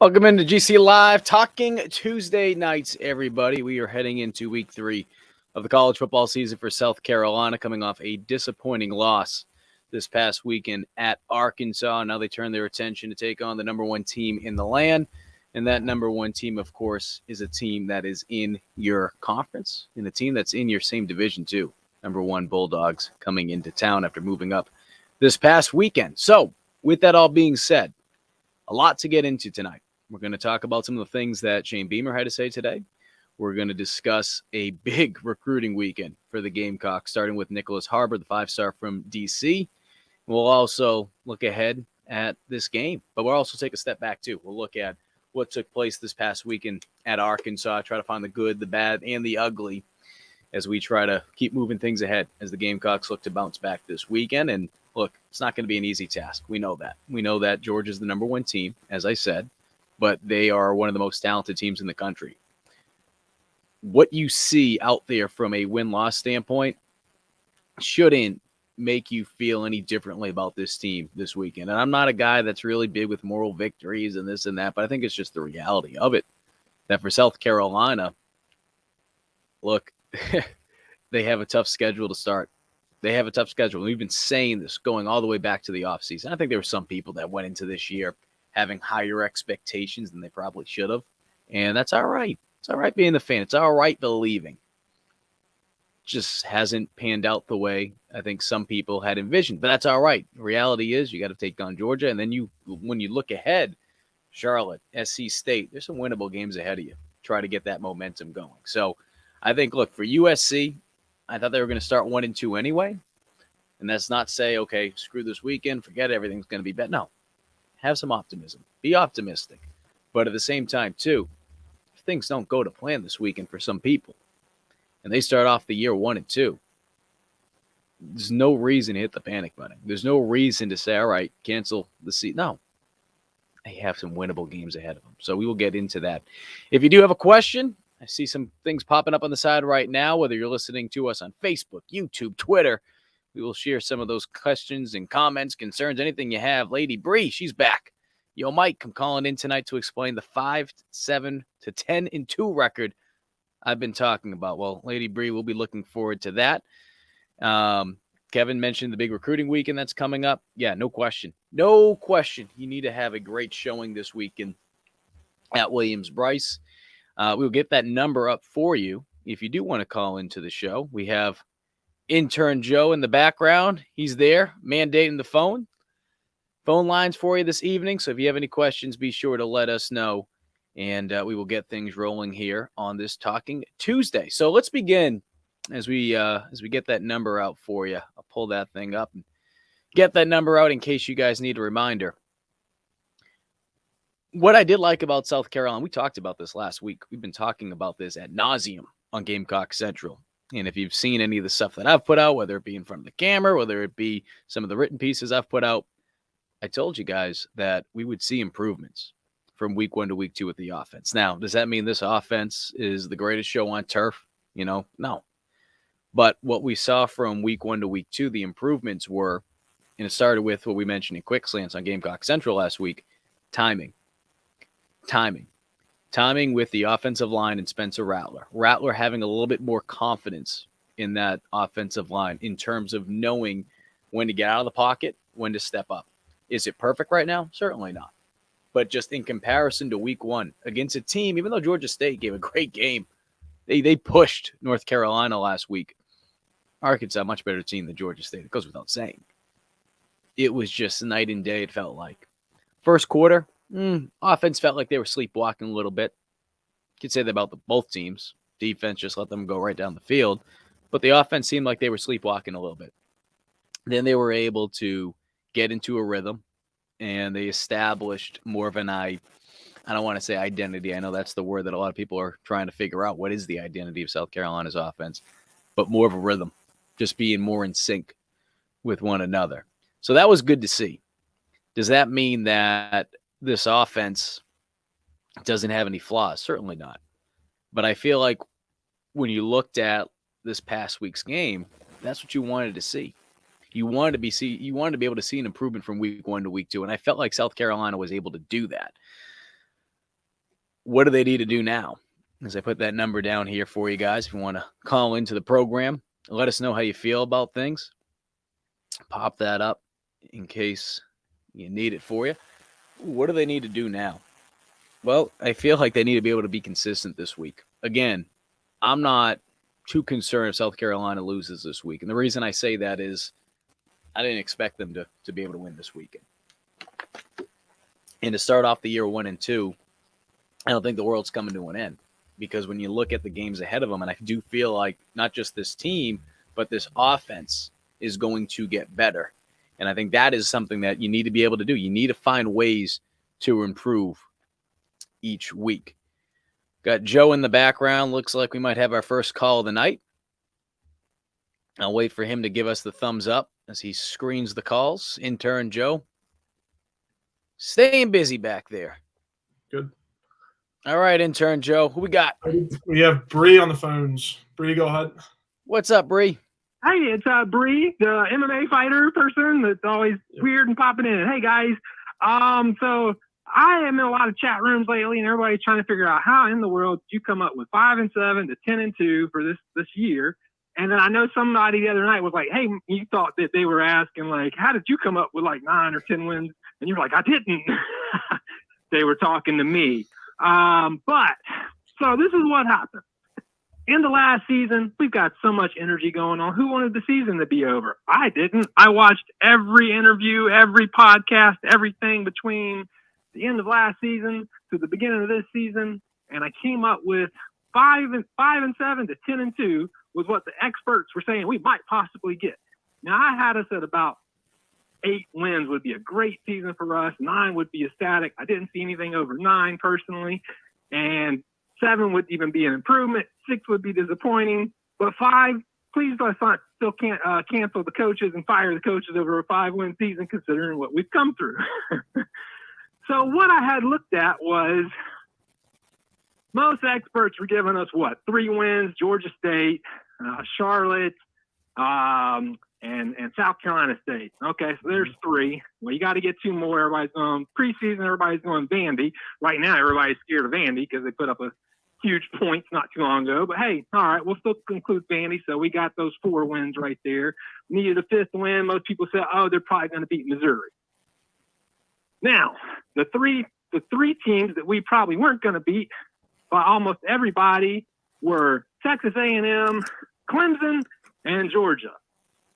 Welcome into GC Live, talking Tuesday nights, everybody. We are heading into week 3 of the college football season for South Carolina, coming off a disappointing loss this past weekend at Arkansas. Now they turn their attention to take on the number 1 team in the land. And that number 1 team, of course, is a team that is in your conference and a team that's in your same division, too. Number 1 Bulldogs coming into town after moving up this past weekend. So, with that all being said, a lot to get into tonight. We're going to talk about some of the things that Shane Beamer had to say today. We're going to discuss a big recruiting weekend for the Gamecocks, starting with Nicholas Harbor, the 5-star from D.C. We'll also look ahead at this game, but we'll also take a step back, too. We'll look at what took place this past weekend at Arkansas, try to find the good, the bad, and the ugly as we try to keep moving things ahead as the Gamecocks look to bounce back this weekend. And look, it's not going to be an easy task. We know that. We know that Georgia's the number 1 team, as I said, but they are one of the most talented teams in the country. What you see out there from a win-loss standpoint shouldn't make you feel any differently about this team this weekend. And I'm not a guy that's really big with moral victories and this and that, but I think it's just the reality of it, that for South Carolina, look, they have a tough schedule to start. They have a tough schedule. We've been saying this going all the way back to the offseason. I think there were some people that went into this year having higher expectations than they probably should have. And that's all right. It's all right being the fan. It's all right believing. Just hasn't panned out the way I think some people had envisioned. But that's all right. The reality is you got to take on Georgia. And then when you look ahead, Charlotte, SC State, there's some winnable games ahead of you. Try to get that momentum going. So I think, look, for USC, I thought they were going to start 1-2 anyway. And that's not say, okay, screw this weekend, forget it, everything's going to be better. No. Have some optimism. Be optimistic. But at the same time, too, if things don't go to plan this weekend for some people, and they start off the year 1-2, there's no reason to hit the panic button. There's no reason to say, all right, cancel the season. No. They have some winnable games ahead of them. So we will get into that. If you do have a question, I see some things popping up on the side right now, whether you're listening to us on Facebook, YouTube, Twitter. We will share some of those questions and comments, concerns, anything you have. Lady Bree, she's back. Yo, Mike, I'm calling in tonight to explain the 5-7 to 10-2 record I've been talking about. Well, Lady Bree, we'll be looking forward to that. Kevin mentioned the big recruiting weekend that's coming up. Yeah, no question. No question. You need to have a great showing this weekend at Williams-Brice. We'll get that number up for you if you do want to call into the show. We have Intern Joe in the background. He's there, mandating the phone lines for you this evening. So if you have any questions, be sure to let us know, and we will get things rolling here on this Talking Tuesday. So let's begin as we get that number out for you. I'll pull that thing up and get that number out in case you guys need a reminder. What I did like about South Carolina, we talked about this last week. We've been talking about this ad nauseum on Gamecock Central. And if you've seen any of the stuff that I've put out, whether it be in front of the camera, whether it be some of the written pieces I've put out, I told you guys that we would see improvements from week 1 to week 2 with the offense. Now, does that mean this offense is the greatest show on turf? No. But what we saw from week 1 to week 2, the improvements were, and it started with what we mentioned in Quick Slants on Gamecock Central last week, timing with the offensive line and Spencer Rattler. Rattler having a little bit more confidence in that offensive line in terms of knowing when to get out of the pocket, when to step up. Is it perfect right now? Certainly not. But just in comparison to week 1 against a team, even though Georgia State gave a great game, they pushed North Carolina last week. Arkansas, a much better team than Georgia State. It goes without saying. It was just night and day, it felt like. First quarter, offense felt like they were sleepwalking a little bit. You could say that about both teams. Defense just let them go right down the field. But the offense seemed like they were sleepwalking a little bit. Then they were able to get into a rhythm, and they established more of an I don't want to say identity. I know that's the word that a lot of people are trying to figure out. What is the identity of South Carolina's offense? But more of a rhythm, just being more in sync with one another. So that was good to see. Does that mean that this offense doesn't have any flaws? Certainly not. But I feel like when you looked at this past week's game, that's what you wanted to see. You wanted to be able to see an improvement from week 1 to week 2, and I felt like South Carolina was able to do that. what do they need to do now? As I put that number down here for you guys, if you want to call into the program, let us know how you feel about things. Pop that up in case you need it for you. What do they need to do now? Well, I feel like they need to be able to be consistent this week. Again, I'm not too concerned if South Carolina loses this week. And the reason I say that is I didn't expect them to be able to win this weekend. And to start off the year 1-2, I don't think the world's coming to an end. Because when you look at the games ahead of them, and I do feel like not just this team, but this offense is going to get better. And I think that is something that you need to be able to do. You need to find ways to improve each week. Got Joe in the background. Looks like we might have our first call of the night. I'll wait for him to give us the thumbs up as he screens the calls. Intern Joe, staying busy back there. Good. All right, Intern Joe, who we got? We have Bree on the phones. Bree, go ahead. What's up, Bree? Hey, it's Bree, the MMA fighter person that's always weird and popping in. Hey, guys. So I am in a lot of chat rooms lately, and everybody's trying to figure out how in the world did you come up with 5-7 to 10-2 for this year. And then I know somebody the other night was like, hey, you thought that they were asking, like, how did you come up with like 9 or 10 wins? And you were like, I didn't. They were talking to me. But so this is what happened. In the last season, we've got so much energy going on. Who wanted the season to be over? I didn't. I watched every interview, every podcast, everything between the end of last season to the beginning of this season, and I came up with 5-7 to 10-2 was what the experts were saying we might possibly get. Now I had us at about 8 wins would be a great season for us. 9 would be ecstatic. I didn't see anything over 9 personally, and 7 would even be an improvement. 6 would be disappointing, but 5, please let's not still can't cancel the coaches and fire the coaches over a 5-win season, considering what we've come through. So what I had looked at was most experts were giving us 3 wins: Georgia State, Charlotte, and South Carolina State. Okay, so there's 3. Well, you got to get 2 more. Everybody's going preseason. Everybody's going Vandy. Right now, everybody's scared of Vandy because they put up a huge points not too long ago. But hey, all right, we'll still include Vandy. So we got those 4 wins right there. Needed a 5th win. Most people said, oh, they're probably going to beat Missouri. Now, the three teams that we probably weren't going to beat by almost everybody were Texas A&M, Clemson, and Georgia.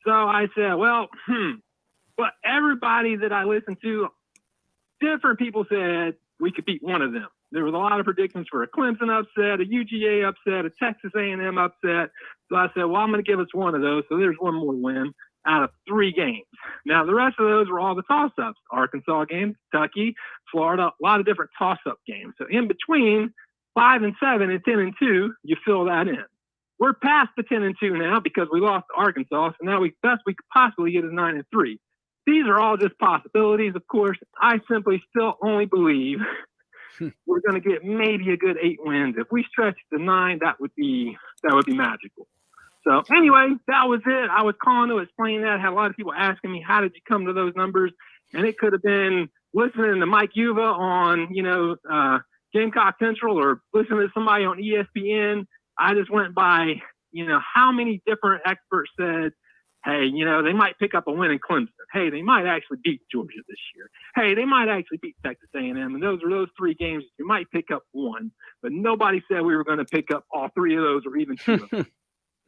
So I said, well, but everybody that I listened to, different people said we could beat one of them. There was a lot of predictions for a Clemson upset, a UGA upset, a Texas A&M upset. So I said, well, I'm going to give us one of those. So there's one more win out of 3 games. Now, the rest of those were all the toss-ups. Arkansas game, Kentucky, Florida, a lot of different toss-up games. So in between 5-7 and 10-2, you fill that in. We're past the 10-2 now because we lost to Arkansas. So now best we could possibly get is 9-3. These are all just possibilities. Of course, I simply still only believe we're going to get maybe a good 8 wins. If we stretch to 9, that would be magical. So anyway, that was it. I was calling to explain that. I had a lot of people asking me, how did you come to those numbers? And it could have been listening to Mike Yuva on, Gamecock Central, or listening to somebody on ESPN. I just went by, how many different experts said, hey, they might pick up a win in Clemson. Hey, they might actually beat Georgia this year. Hey, they might actually beat Texas A&M. And those are those 3 games that you might pick up 1. But nobody said we were going to pick up all 3 of those or even 2 of them.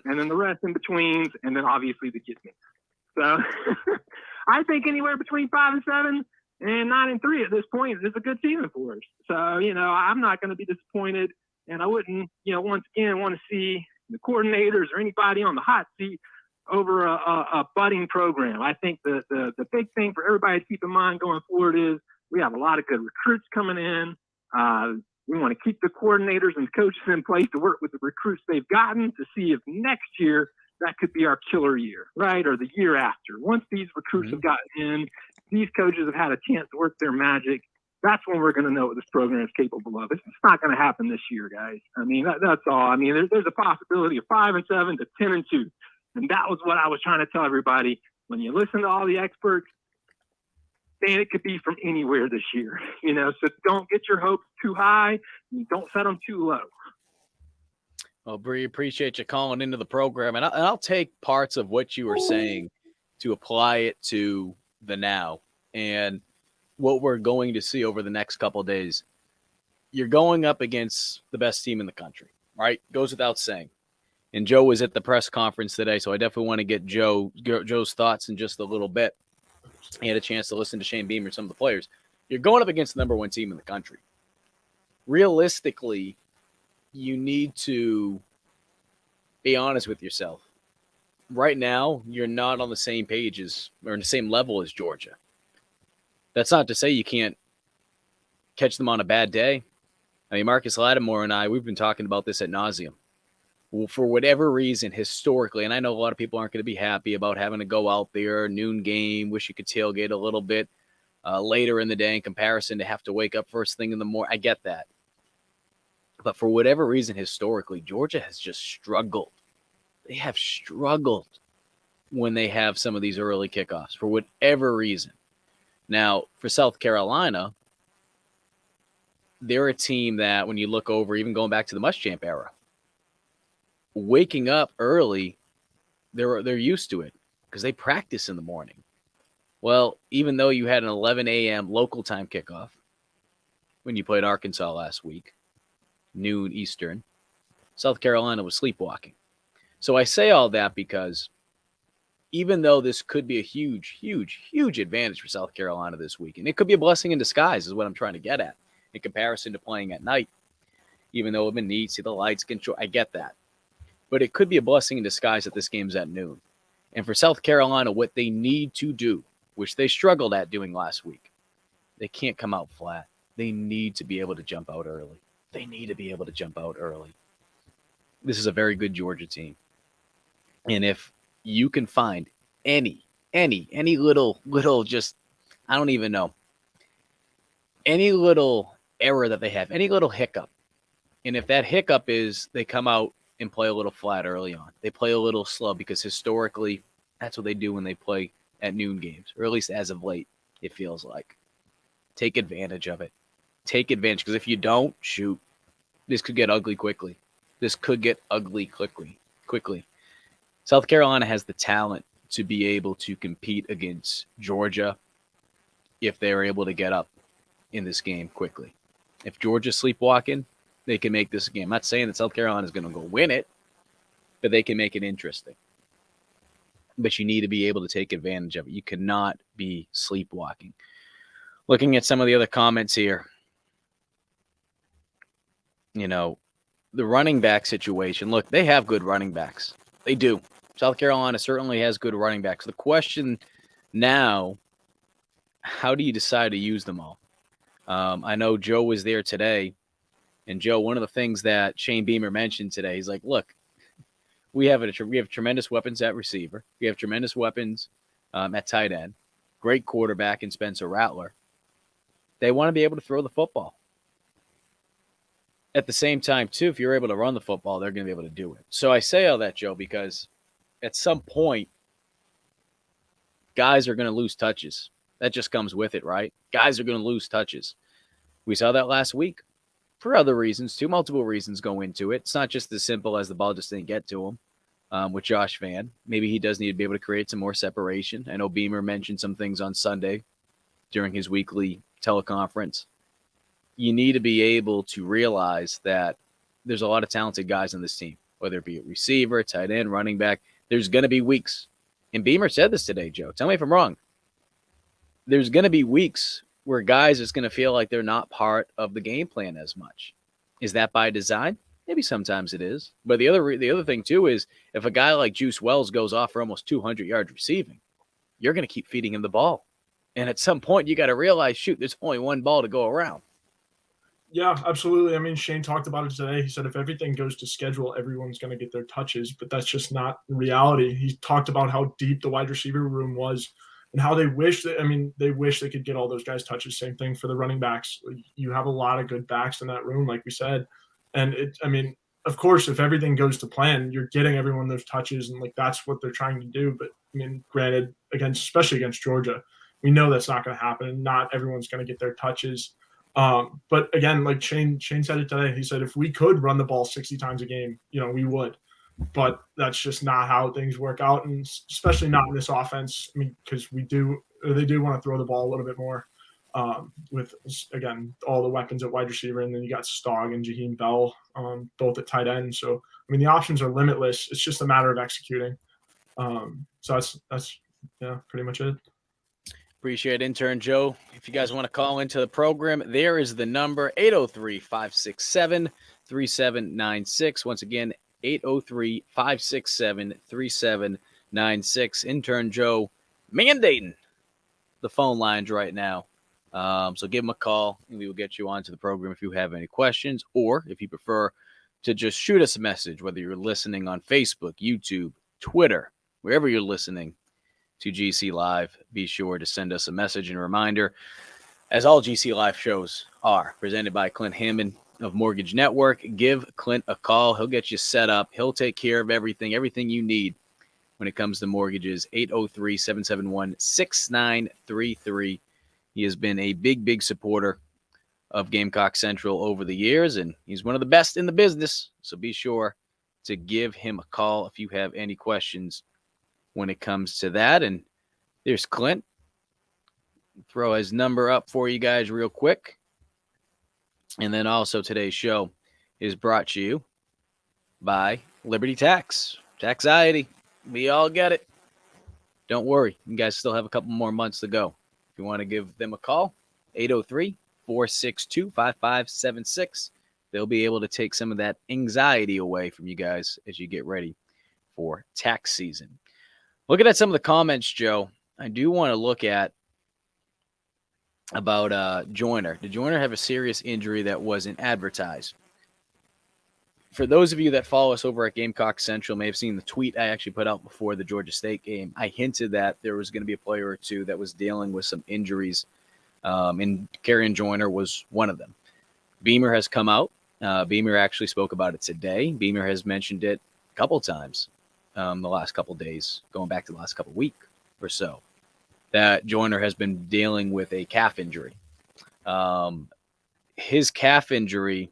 And then the rest in betweens, and then obviously the get me. So I think anywhere between 5-7 and 9-3 at this point is a good season for us. So, I'm not going to be disappointed. And I wouldn't, once again, want to see the coordinators or anybody on the hot seat over a budding program. I think the big thing for everybody to keep in mind going forward is we have a lot of good recruits coming in. We want to keep the coordinators and coaches in place to work with the recruits they've gotten to see if next year that could be our killer year, right? Or the year after. Once these recruits have gotten in, these coaches have had a chance to work their magic. That's when we're going to know what this program is capable of. It's not going to happen this year, guys. I mean, that's all. I mean, there's a possibility of 5-7 to 10-2. And that was what I was trying to tell everybody. When you listen to all the experts, man, it could be from anywhere this year, so don't get your hopes too high. And don't set them too low. Well, Bree, appreciate you calling into the program. And I'll take parts of what you were saying to apply it to the now and what we're going to see over the next couple of days. You're going up against the best team in the country, right? Goes without saying. And Joe was at the press conference today, so I definitely want to get Joe's thoughts in just a little bit. He had a chance to listen to Shane Beamer, some of the players. You're going up against the number one team in the country. Realistically, you need to be honest with yourself. Right now, you're not on the same page or in the same level as Georgia. That's not to say you can't catch them on a bad day. I mean, Marcus Lattimore and I, we've been talking about this ad nauseum. Well, for whatever reason, historically, and I know a lot of people aren't going to be happy about having to go out there, noon game, wish you could tailgate a little bit later in the day in comparison to have to wake up first thing in the morning. I get that. But for whatever reason, historically, Georgia has just struggled. They have struggled when they have some of these early kickoffs for whatever reason. Now, for South Carolina, they're a team that when you look over, even going back to the Muschamp era, waking up early, they're used to it because they practice in the morning. Well, even though you had an 11 a.m. local time kickoff when you played Arkansas last week, noon Eastern, South Carolina was sleepwalking. So I say all that because even though this could be a huge, huge, huge advantage for South Carolina this week, and it could be a blessing in disguise is what I'm trying to get at in comparison to playing at night, even though it would be neat, see the lights control. I get that. But it could be a blessing in disguise that this game's at noon. And for South Carolina, what they need to do, which they struggled at doing last week, they can't come out flat. They need to be able to jump out early. They need to be able to jump out early. This is a very good Georgia team. And if you can find any little just, I don't even know, any little error that they have, any little hiccup, and if that hiccup is they come out and play a little flat early on, they play a little slow because historically that's what they do when they play at noon games, or at least as of late, it feels like. Take advantage of it. Take advantage, because if you don't, shoot, this could get ugly quickly. This could get ugly quickly. South Carolina has the talent to be able to compete against Georgia if they're able to get up in this game quickly. If Georgia's sleepwalking, they can make this a game. I'm not saying that South Carolina is going to go win it, but they can make it interesting. But you need to be able to take advantage of it. You cannot be sleepwalking. Looking at some of the other comments here, the running back situation. Look, they have good running backs. They do. South Carolina certainly has good running backs. The question now, how do you decide to use them all? I know Joe was there today. And Joe, one of the things that Shane Beamer mentioned today, he's like, look, we have tremendous weapons at receiver. We have tremendous weapons at tight end. Great quarterback in Spencer Rattler. They want to be able to throw the football. At the same time, too, if you're able to run the football, they're going to be able to do it. So I say all that, Joe, because at some point, guys are going to lose touches. That just comes with it, right? Guys are going to lose touches. We saw that last week. For other reasons, too. Multiple reasons go into it. It's not just as simple as the ball just didn't get to him with Josh Vann. Maybe he does need to be able to create some more separation. I know Beamer mentioned some things on Sunday during his weekly teleconference. You need to be able to realize that there's a lot of talented guys on this team, whether it be a receiver, tight end, running back. There's going to be weeks. And Beamer said this today, Joe. Tell me if I'm wrong. There's going to be weeks where guys is going to feel like they're not part of the game plan as much. Is that by design? Maybe sometimes it is. But the other thing, too, is if a guy like Juice Wells goes off for almost 200 yards receiving, you're going to keep feeding him the ball. And at some point, you got to realize, shoot, there's only one ball to go around. Yeah, absolutely. I mean, Shane talked about it today. He said if everything goes to schedule, everyone's going to get their touches, but that's just not reality. He talked about how deep the wide receiver room was and how they wish they could get all those guys touches. Same thing for the running backs. You have a lot of good backs in that room, like we said. And of course, if everything goes to plan, you're getting everyone those touches, and like that's what they're trying to do. But I mean, granted, especially against Georgia, We know that's not going to happen. Not everyone's going to get their touches. But again, like Shane said it today. He said if we could run the ball 60 times a game, we would. But that's just not how things work out, and especially not in this offense. I mean, because they do want to throw the ball a little bit more. With, again, all the weapons at wide receiver, and then you got Stogg and Jaheim Bell, both at tight end. So, I mean, the options are limitless. It's just a matter of executing. So that's pretty much it. Appreciate Intern Joe. If you guys want to call into the program, there is the number, 803-567-3796. Once again, 803-567-3796. Intern Joe mandating the phone lines right now. So give him a call, and we will get you onto the program if you have any questions, or if you prefer to just shoot us a message, whether you're listening on Facebook, YouTube, Twitter, wherever you're listening to GC Live, be sure to send us a message and a reminder, as all GC Live shows are, presented by Clint Hammond of Mortgage Network. Give Clint a call. He'll get you set up. He'll take care of everything you need when it comes to mortgages. 803-771-6933. He has been a big supporter of Gamecock Central over the years, and he's one of the best in the business. So be sure to give him a call if you have any questions when it comes to that. And there's Clint. Throw his number up for you guys real quick. And then also today's show is brought to you by Liberty Tax. Taxiety. We all get it. Don't worry. You guys still have a couple more months to go. If you want to give them a call, 803-462-5576. They'll be able to take some of that anxiety away from you guys as you get ready for tax season. Looking at some of the comments, Joe, I do want to look at about Joyner. Did Joyner have a serious injury that wasn't advertised? For those of you that follow us over at Gamecock Central may have seen the tweet I actually put out before the Georgia State game. I hinted that there was going to be a player or two that was dealing with some injuries, and Kerryon Joyner was one of them. Beamer has come out. Beamer actually spoke about it today. Beamer has mentioned it a couple times the last couple days, going back to the last couple week or so, that Joyner has been dealing with a calf injury. His calf injury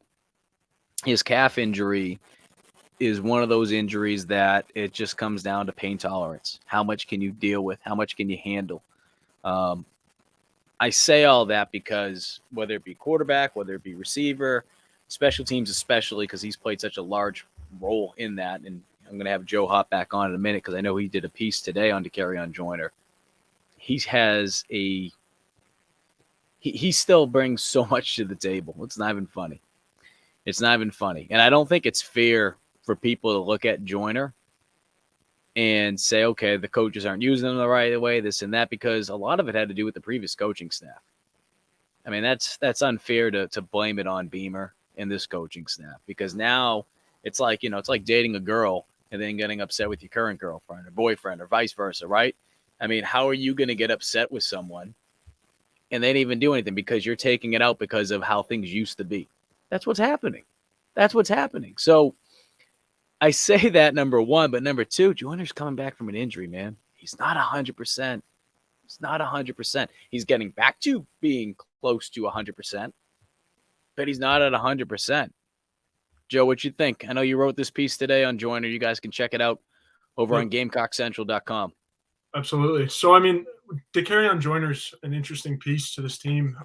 is one of those injuries that it just comes down to pain tolerance. How much can you deal with? How much can you handle? I say all that because whether it be quarterback, whether it be receiver, special teams especially, because he's played such a large role in that, and I'm going to have Joe hop back on in a minute because I know he did a piece today on Kerryon Joyner. He still brings so much to the table. It's not even funny. And I don't think it's fair for people to look at Joyner and say, okay, the coaches aren't using them the right way, this and that, because a lot of it had to do with the previous coaching staff. I mean, that's unfair to blame it on Beamer and this coaching staff, because now it's like dating a girl and then getting upset with your current girlfriend or boyfriend or vice versa, right? I mean, how are you going to get upset with someone and they didn't even do anything because you're taking it out because of how things used to be? That's what's happening. So I say that, number one, but number two, Joyner's coming back from an injury, man. He's not 100%. He's getting back to being close to 100%, but he's not at 100%. Joe, what you think? I know you wrote this piece today on Joyner. You guys can check it out over on GamecockCentral.com. Absolutely. So, I mean, Kerryon Joyner's an interesting piece to this team.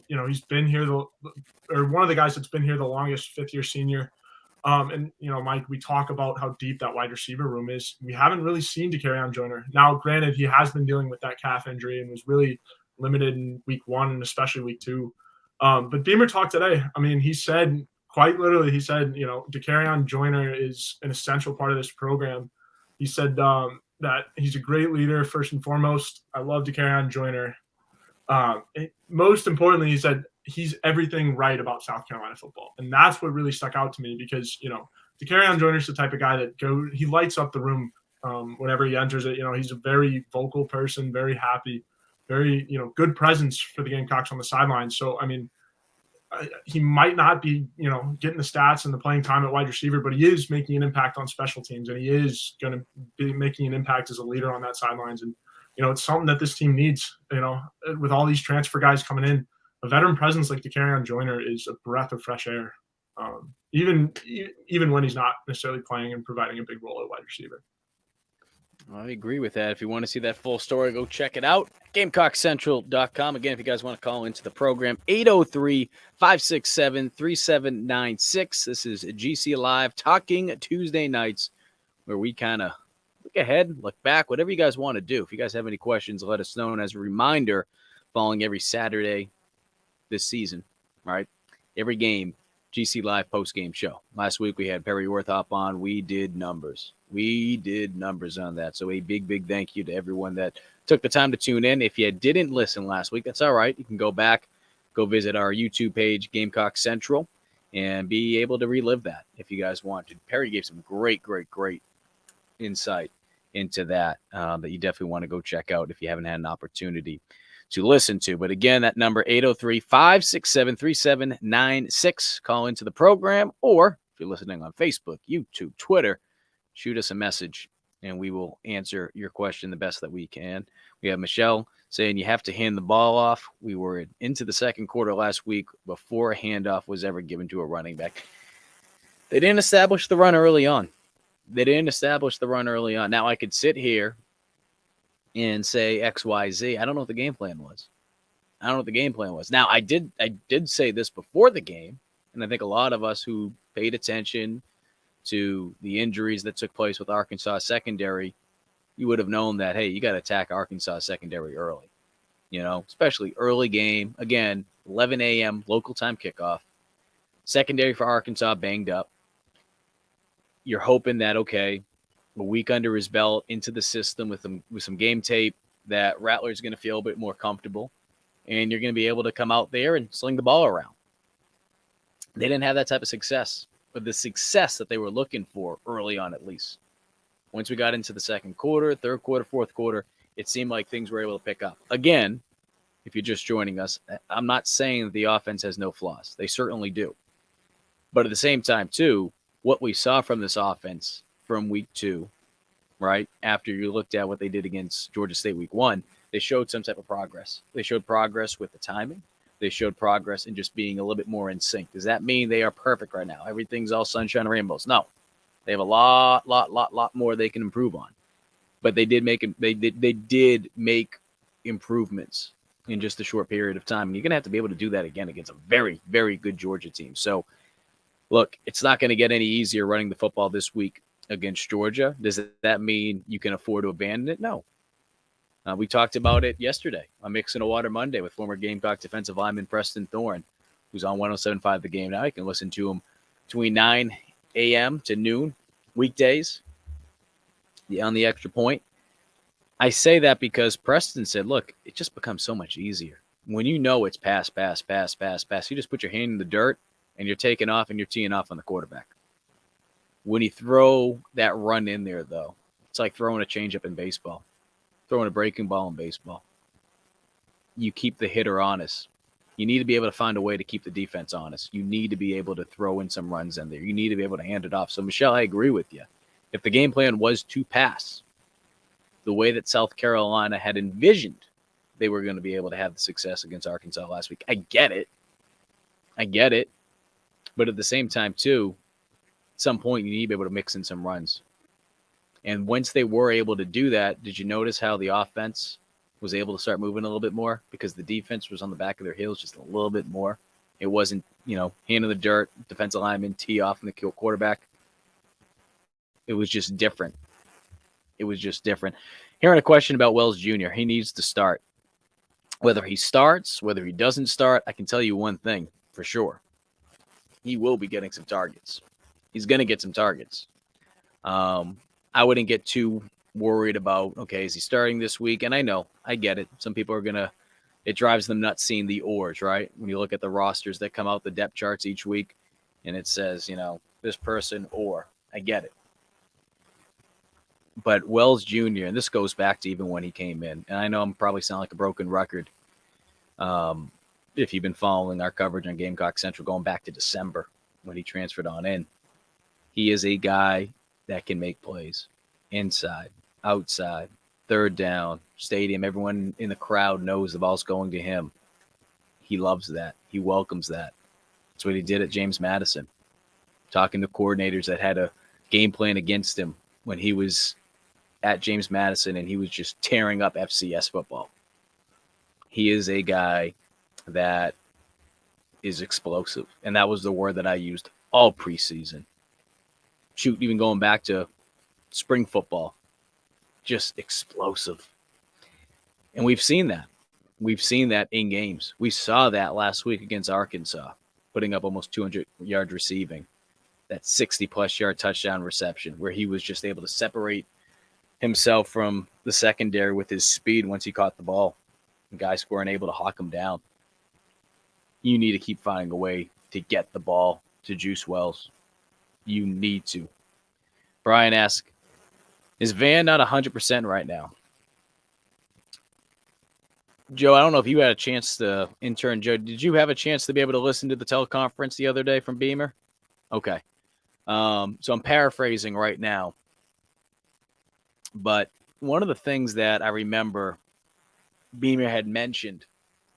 He's been here one of the guys that's been here the longest, fifth-year senior. And Mike, we talk about how deep that wide receiver room is. We haven't really seen Kerryon Joyner. Now, granted, he has been dealing with that calf injury and was really limited in week 1 and especially week 2. But Beamer talked today. I mean, he said, quite literally, Kerryon Joyner is an essential part of this program. He said that he's a great leader, first and foremost. I love Kerryon Joyner. Most importantly, he said he's everything right about South Carolina football. And that's what really stuck out to me because, Kerryon Joyner's the type of guy that he lights up the room whenever he enters it. He's a very vocal person, very happy, very, good presence for the Gamecocks on the sidelines. So, I mean, he might not be, getting the stats and the playing time at wide receiver, but he is making an impact on special teams, and he is going to be making an impact as a leader on that sidelines. And It's something that this team needs. With all these transfer guys coming in, a veteran presence like Intern Joyner is a breath of fresh air. Even when he's not necessarily playing and providing a big role at wide receiver. I agree with that. If you want to see that full story, go check it out. GamecockCentral.com. Again, if you guys want to call into the program, 803-567-3796. This is GC Live, talking Tuesday nights, where we kind of look ahead, look back, whatever you guys want to do. If you guys have any questions, let us know. And as a reminder, following every Saturday this season, right? Every game, GC Live post-game show. Last week we had Perry Worthop on. We did numbers. We did numbers on that. So a big, big thank you to everyone that took the time to tune in. If you didn't listen last week, that's all right. You can go back, go visit our YouTube page, Gamecock Central, and be able to relive that if you guys want to. Perry gave some great, great, great insight into that that you definitely want to go check out if you haven't had an opportunity to listen to. But again, that number 803-567-3796. Call into the program, or if you're listening on Facebook, YouTube, Twitter, shoot us a message and we will answer your question the best that we can. We have Michelle saying you have to hand the ball off. We were into the second quarter last week before a handoff was ever given to a running back. They didn't establish the run early on. Now I could sit here and say XYZ. I don't know what the game plan was. Now, I did say this before the game, and I think a lot of us who paid attention to the injuries that took place with Arkansas secondary, you would have known that, hey, you got to attack Arkansas secondary early, especially early game. Again, 11 a.m. local time kickoff. Secondary for Arkansas banged up. You're hoping that, okay, a week under his belt into the system with some game tape, that Rattler's going to feel a bit more comfortable, and you're going to be able to come out there and sling the ball around. They didn't have that type of success, but the success that they were looking for early on, at least. Once we got into the second quarter, third quarter, fourth quarter, it seemed like things were able to pick up. Again, if you're just joining us, I'm not saying that the offense has no flaws. They certainly do. But at the same time, too, what we saw from this offense from week 2, right, after you looked at what they did against Georgia State week 1, they showed some type of progress. They showed progress with the timing. They showed progress in just being a little bit more in sync. Does that mean they are perfect right now? Everything's all sunshine and rainbows? No. They have a lot more they can improve on. But they did make improvements in just a short period of time. And you're going to have to be able to do that again against a very, very good Georgia team. So, look, it's not going to get any easier running the football this week against Georgia. Does that mean you can afford to abandon it? No. We talked about it yesterday on Mixing a Water Monday with former Gamecock defensive lineman Preston Thorne, who's on 107.5 The Game now. You can listen to him between 9 a.m. to noon weekdays on the Extra Point. I say that because Preston said, look, it just becomes so much easier. When you know it's pass, you just put your hand in the dirt and you're taking off and you're teeing off on the quarterback. When you throw that run in there, though, it's like throwing a changeup in baseball, throwing a breaking ball in baseball. You keep the hitter honest. You need to be able to find a way to keep the defense honest. You need to be able to throw in some runs in there. You need to be able to hand it off. So, Michelle, I agree with you. If the game plan was to pass the way that South Carolina had envisioned they were going to be able to have the success against Arkansas last week, I get it. But at the same time, too, at some point you need to be able to mix in some runs. And once they were able to do that, did you notice how the offense was able to start moving a little bit more? Because the defense was on the back of their heels just a little bit more. It wasn't, hand in the dirt, defensive lineman, tee off in the quarterback. It was just different. Hearing a question about Wells Jr., he needs to start. Whether he starts, whether he doesn't start, I can tell you one thing for sure. He will be getting some targets. He's going to get some targets. I wouldn't get too worried about, okay, is he starting this week? And I get it. Some people are it drives them nuts seeing the oars, right? When you look at the rosters that come out, the depth charts each week, and it says, this person or, I get it. But Wells Jr., and this goes back to even when he came in, and I know I'm probably sound like a broken record if you've been following our coverage on Gamecock Central going back to December when he transferred on in. He is a guy that can make plays inside, outside, third down, stadium, everyone in the crowd knows the ball's going to him. He loves that. He welcomes that. That's what he did at James Madison, talking to coordinators that had a game plan against him when he was at James Madison and he was just tearing up FCS football. He is a guy that is explosive, and that was the word that I used all preseason. Shoot, even going back to spring football, just explosive. And we've seen that. We've seen that in games. We saw that last week against Arkansas, putting up almost 200 yards receiving, that 60-plus yard touchdown reception, where he was just able to separate himself from the secondary with his speed once he caught the ball. The guys weren't able to hawk him down. You need to keep finding a way to get the ball to Juice Wells. You need to. Brian asks, is Van not 100% right now? Joe, I don't know if you had a chance to, Intern Joe, did you have a chance to be able to listen to the teleconference the other day from Beamer? Okay. So I'm paraphrasing right now. But one of the things that I remember Beamer had mentioned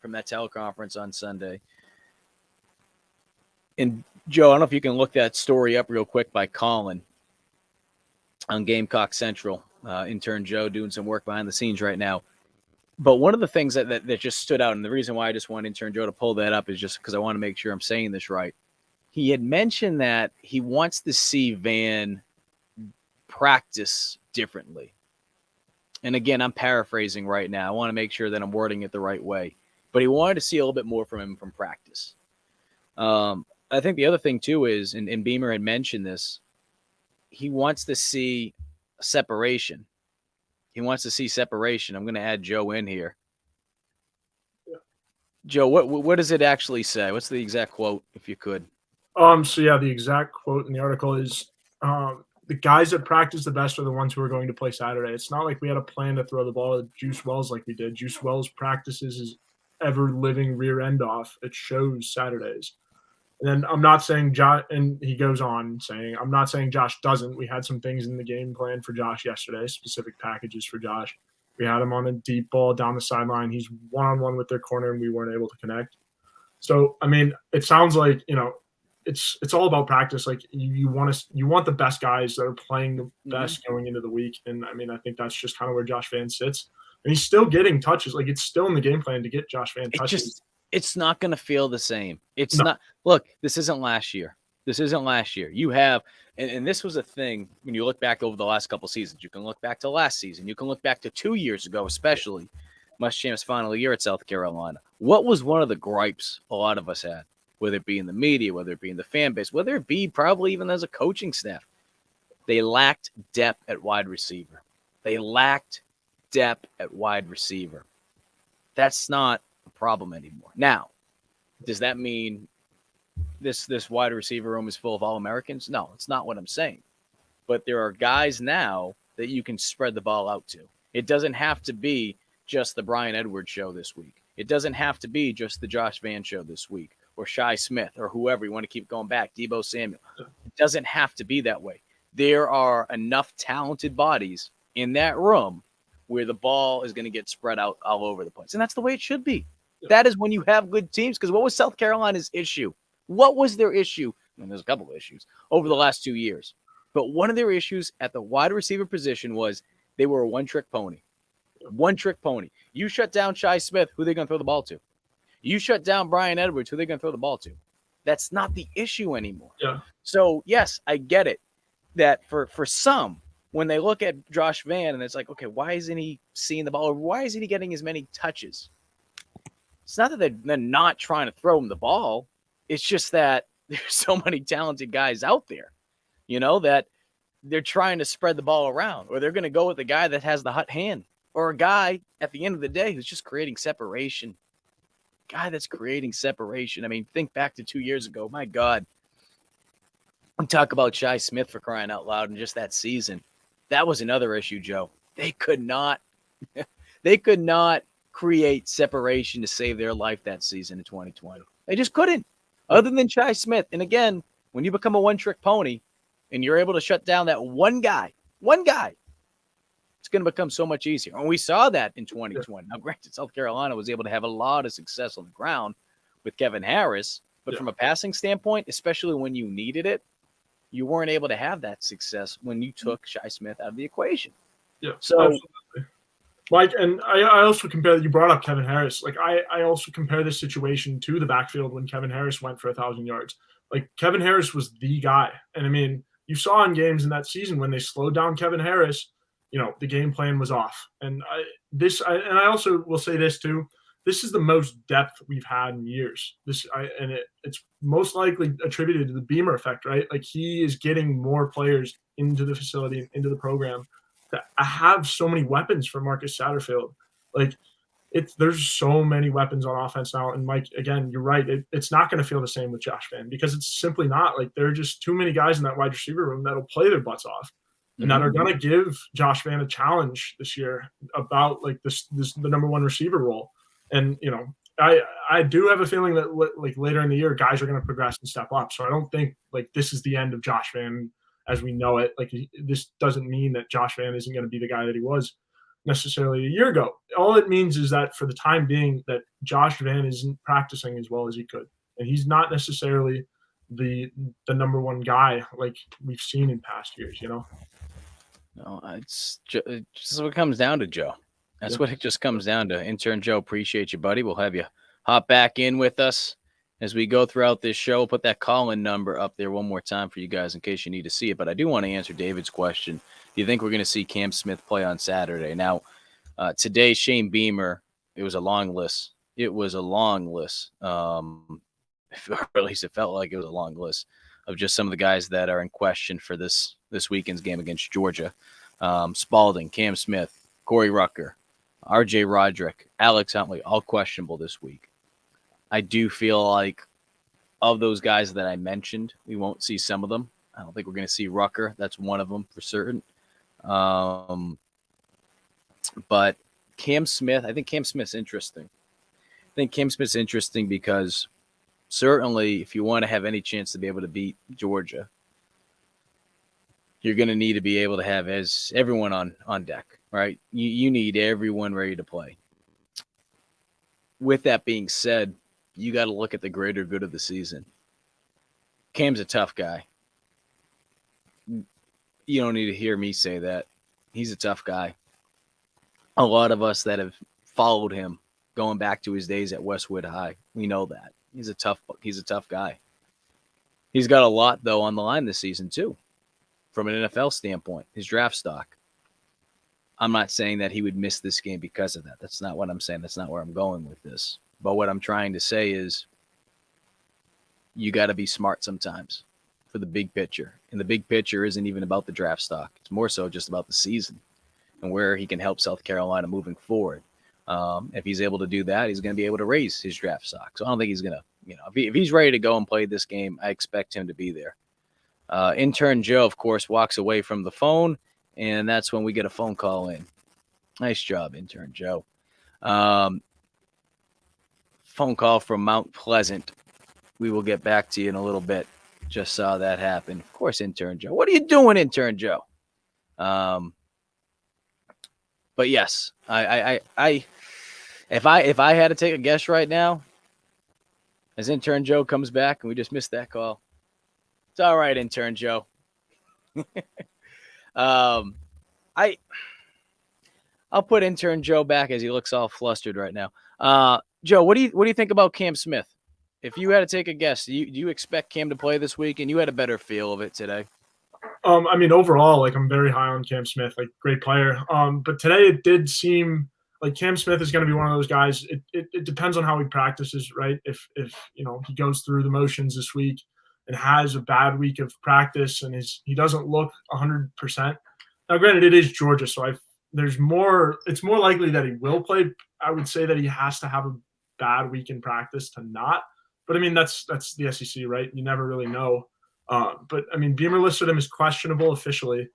from that teleconference on Sunday, and Joe, I don't know if you can look that story up real quick by Colin on Gamecock Central. Intern Joe doing some work behind the scenes right now. But one of the things that just stood out, and the reason why I just want Intern Joe to pull that up is just because I want to make sure I'm saying this right. He had mentioned that he wants to see Van practice differently. And again, I'm paraphrasing right now. I want to make sure that I'm wording it the right way. But he wanted to see a little bit more from him from practice. I think the other thing, too, is, and Beamer had mentioned this, he wants to see separation. He wants to see separation. I'm going to add Joe in here. Yeah. Joe, what does it actually say? What's the exact quote, if you could? So yeah, the exact quote in the article is, the guys that practice the best are the ones who are going to play Saturday. It's not like we had a plan to throw the ball at Juice Wells like we did. Juice Wells practices his ever-living rear end off. It shows Saturdays. And then I'm not saying Josh, and he goes on saying, I'm not saying Josh doesn't. We had some things in the game plan for Josh yesterday, specific packages for Josh. We had him on a deep ball down the sideline. He's one-on-one with their corner, and we weren't able to connect. So, I mean, it sounds like, it's all about practice. Like you want the best guys that are playing the best going into the week. And I mean, I think that's just kind of where Josh Van sits. And he's still getting touches. Like it's still in the game plan to get Josh Van touches. It's not going to feel the same. It's not. Look, this isn't last year. You have, and this was a thing when you look back over the last couple seasons. You can look back to last season. You can look back to 2 years ago, especially Muschamp's final year at South Carolina. What was one of the gripes a lot of us had? Whether it be in the media, whether it be in the fan base, whether it be probably even as a coaching staff. They lacked depth at wide receiver. That's not a problem anymore. Now, does that mean this wide receiver room is full of All-Americans? No, it's not what I'm saying. But there are guys now that you can spread the ball out to. It doesn't have to be just the Brian Edwards show this week. It doesn't have to be just the Josh Van show this week. Or Shi Smith, or whoever you want to keep going back, Deebo Samuel. It doesn't have to be that way. There are enough talented bodies in that room where the ball is going to get spread out all over the place. And that's the way it should be. Yeah. That is when you have good teams. Because what was South Carolina's issue? What was their issue? I mean, there's a couple of issues over the last 2 years. But one of their issues at the wide receiver position was they were a one-trick pony. You shut down Shi Smith, who are they going to throw the ball to? You shut down Brian Edwards, who they're going to throw the ball to. That's not the issue anymore. Yeah. So, yes, I get it that for some, when they look at Josh Van and it's like, okay, why isn't he seeing the ball? Or why isn't he getting as many touches? It's not that they're not trying to throw him the ball. It's just that there's so many talented guys out there, that they're trying to spread the ball around. Or they're going to go with the guy that has the hot hand. Or a guy, at the end of the day, who's just creating separation. Guy that's creating separation. I mean, think back to 2 years ago. My God. I'm talking about Shi Smith for crying out loud and just that season. That was another issue, Joe. They could not create separation to save their life that season in 2020. They just couldn't, other than Shi Smith. And again, when you become a one-trick pony and you're able to shut down that one guy, It's going to become so much easier. And we saw that in 2020. Now, granted, South Carolina was able to have a lot of success on the ground with Kevin Harris, but from a passing standpoint, especially when you needed it, you weren't able to have that success when you took Shi Smith out of the equation. Yeah, so absolutely. Mike, and I also compare, you brought up Kevin Harris. Like, I also compare this situation to the backfield when Kevin Harris went for 1,000 yards. Like, Kevin Harris was the guy. And I mean, you saw in games in that season when they slowed down Kevin Harris, the game plan was off. And I also will say this too. This is the most depth we've had in years. It's most likely attributed to the Beamer effect, right? Like, he is getting more players into the facility and into the program. I have so many weapons for Marcus Satterfield. Like, there's so many weapons on offense now. And Mike, again, you're right. It's not going to feel the same with Josh Vann because it's simply not. Like, there are just too many guys in that wide receiver room that'll play their butts off and that are going to give Josh Vann a challenge this year about like the number one receiver role. And I do have a feeling that like later in the year, guys are going to progress and step up. So I don't think like this is the end of Josh Vann as we know it. Like, this doesn't mean that Josh Vann isn't going to be the guy that he was necessarily a year ago. All it means is that for the time being that Josh Vann isn't practicing as well as he could. And he's not necessarily the number one guy like we've seen in past years, No, it's just what it comes down to, Joe. That's what it just comes down to. Intern Joe, appreciate you, buddy. We'll have you hop back in with us as we go throughout this show. Put that call-in number up there one more time for you guys in case you need to see it. But I do want to answer David's question. Do you think we're going to see Cam Smith play on Saturday? Now, today, Shane Beamer, it was a long list. Or at least it felt like it was a long list of just some of the guys that are in question for this weekend's game against Georgia. Spalding, Cam Smith, Corey Rucker, R.J. Roderick, Alex Huntley, all questionable this week. I do feel like of those guys that I mentioned, we won't see some of them. I don't think we're going to see Rucker. That's one of them for certain. But Cam Smith, I think Cam Smith's interesting. Because certainly if you want to have any chance to be able to beat Georgia, you're going to need to be able to have everyone on deck, right? You need everyone ready to play. With that being said, you got to look at the greater good of the season. Cam's a tough guy. You don't need to hear me say that. He's a tough guy. A lot of us that have followed him going back to his days at Westwood High, we know that. He's a tough guy. He's got a lot, though, on the line this season, too, from an NFL standpoint, his draft stock. I'm not saying that he would miss this game because of that. That's not what I'm saying. That's not where I'm going with this. But what I'm trying to say is you got to be smart sometimes for the big picture. And the big picture isn't even about the draft stock. It's more so just about the season and where he can help South Carolina moving forward. If he's able to do that, he's going to be able to raise his draft stock. So I don't think he's going to, if he's ready to go and play this game, I expect him to be there. Intern Joe, of course, walks away from the phone, and that's when we get a phone call in. Nice job, Intern Joe. Phone call from Mount Pleasant. We will get back to you in a little bit. Just saw that happen. Of course, Intern Joe. What are you doing, Intern Joe? But yes, if I had to take a guess right now, as Intern Joe comes back and we just missed that call, it's all right, Intern Joe. I'll put Intern Joe back as he looks all flustered right now. Joe, what do you think about Cam Smith? If you had to take a guess, do you expect Cam to play this week? And you had a better feel of it today. I mean, overall, like, I'm very high on Cam Smith, like, great player. But today it did seem like Cam Smith is going to be one of those guys. It depends on how he practices, right? If he goes through the motions this week and has a bad week of practice and he doesn't look 100%. Now, granted, it is Georgia, so it's more likely that he will play. I would say that he has to have a bad week in practice to not. But I mean, that's the SEC, right? You never really know. But I mean, Beamer listed him as questionable officially.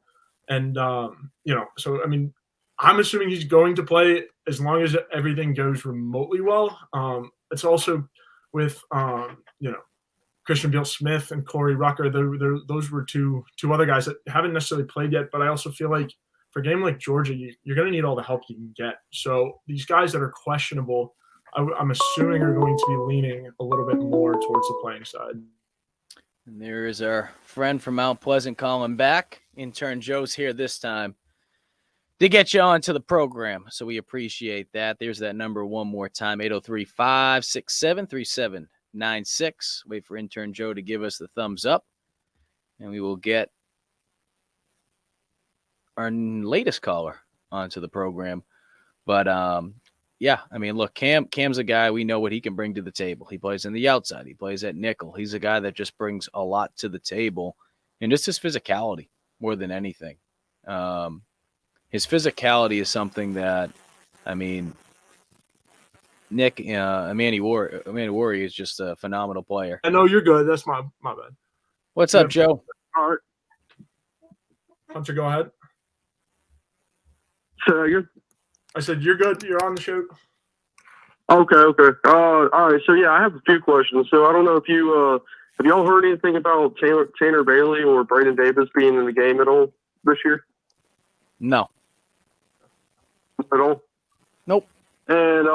And, so I mean, I'm assuming he's going to play as long as everything goes remotely well. It's also with, Christian Beal-Smith and Corey Rucker. Those were two other guys that haven't necessarily played yet, but I also feel like for a game like Georgia, you're going to need all the help you can get. So these guys that are questionable, I'm assuming are going to be leaning a little bit more towards the playing side. And there is our friend from Mount Pleasant calling back. Intern Joe's here this time to get you onto the program. So we appreciate that. There's that number one more time, 803-567-3796. Wait for Intern Joe to give us the thumbs up, and we will get our latest caller onto the program. But, yeah, I mean, look, Cam's a guy, we know what he can bring to the table. He plays on the outside. He plays at nickel. He's a guy that just brings a lot to the table, and just his physicality more than anything. His physicality is something that, I mean, Nick, Amani Worry is just a phenomenal player. I know you're good. That's my bad. What's up, Joe? All right. Hunter, go ahead. So you're I said, you're good. You're on the show. okay. All right. So yeah, I have a few questions. So I don't know if you have y'all heard anything about Tanner Bailey or Braden Davis being in the game at all this year? No. At all? Nope. And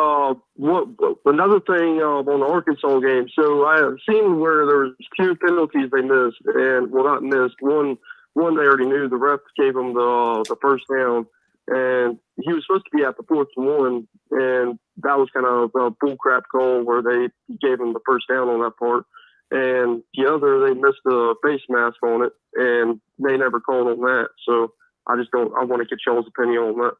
what another thing on the Arkansas game. So I have seen where there was 2 penalties they missed, and not missed. One they already knew. The ref gave them the first down, and he was supposed to be at the 4th and 1, and that was kind of a bullcrap call where they gave him the first down on that part. And the other, they missed the face mask on it, and they never called on that. So I want to get y'all's opinion on that.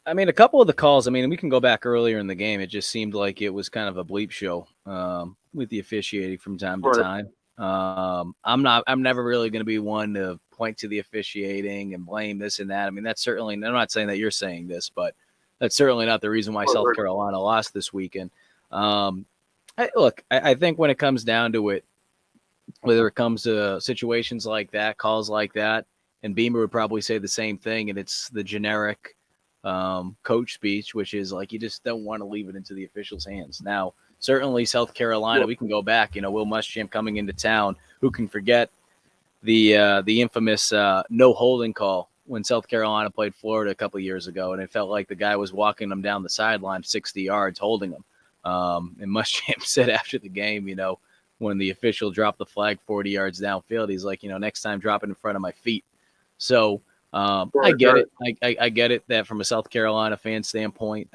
I mean, a couple of the calls, I mean, we can go back earlier in the game. It just seemed like it was kind of a bleep show with the officiating from time to time. I'm never really going to be one to point to the officiating and blame this and that. I mean, that's certainly, I'm not saying that you're saying this, but that's certainly not the reason why South Carolina lost this weekend. I think when it comes down to it, whether it comes to situations like that, calls like that, and Beamer would probably say the same thing, and it's the generic coach speech, which is like, you just don't want to leave it into the officials' hands. Now, certainly South Carolina, we can go back, Will Muschamp coming into town. Who can forget the infamous no holding call when South Carolina played Florida a couple of years ago, and it felt like the guy was walking them down the sideline 60 yards holding them. And Muschamp said after the game, when the official dropped the flag 40 yards downfield, he's like, next time drop it in front of my feet. So I get it. I get it that from a South Carolina fan standpoint,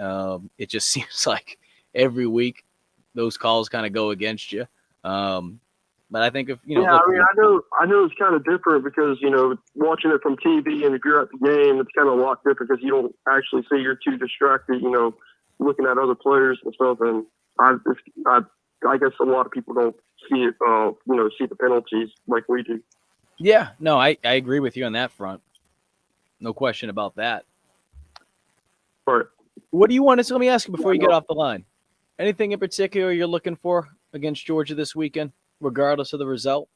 it just seems like every week those calls kind of go against you. But I think if I know it's kind of different because watching it from TV, and if you're at the game, it's kind of a lot different because you don't actually see, you're too distracted, looking at other players and stuff. And I guess a lot of people don't see it, see the penalties like we do. Yeah, no, I agree with you on that front. No question about that. All right. What do you want to? So let me ask you before you get off the line. Anything in particular you're looking for against Georgia this weekend, regardless of the result?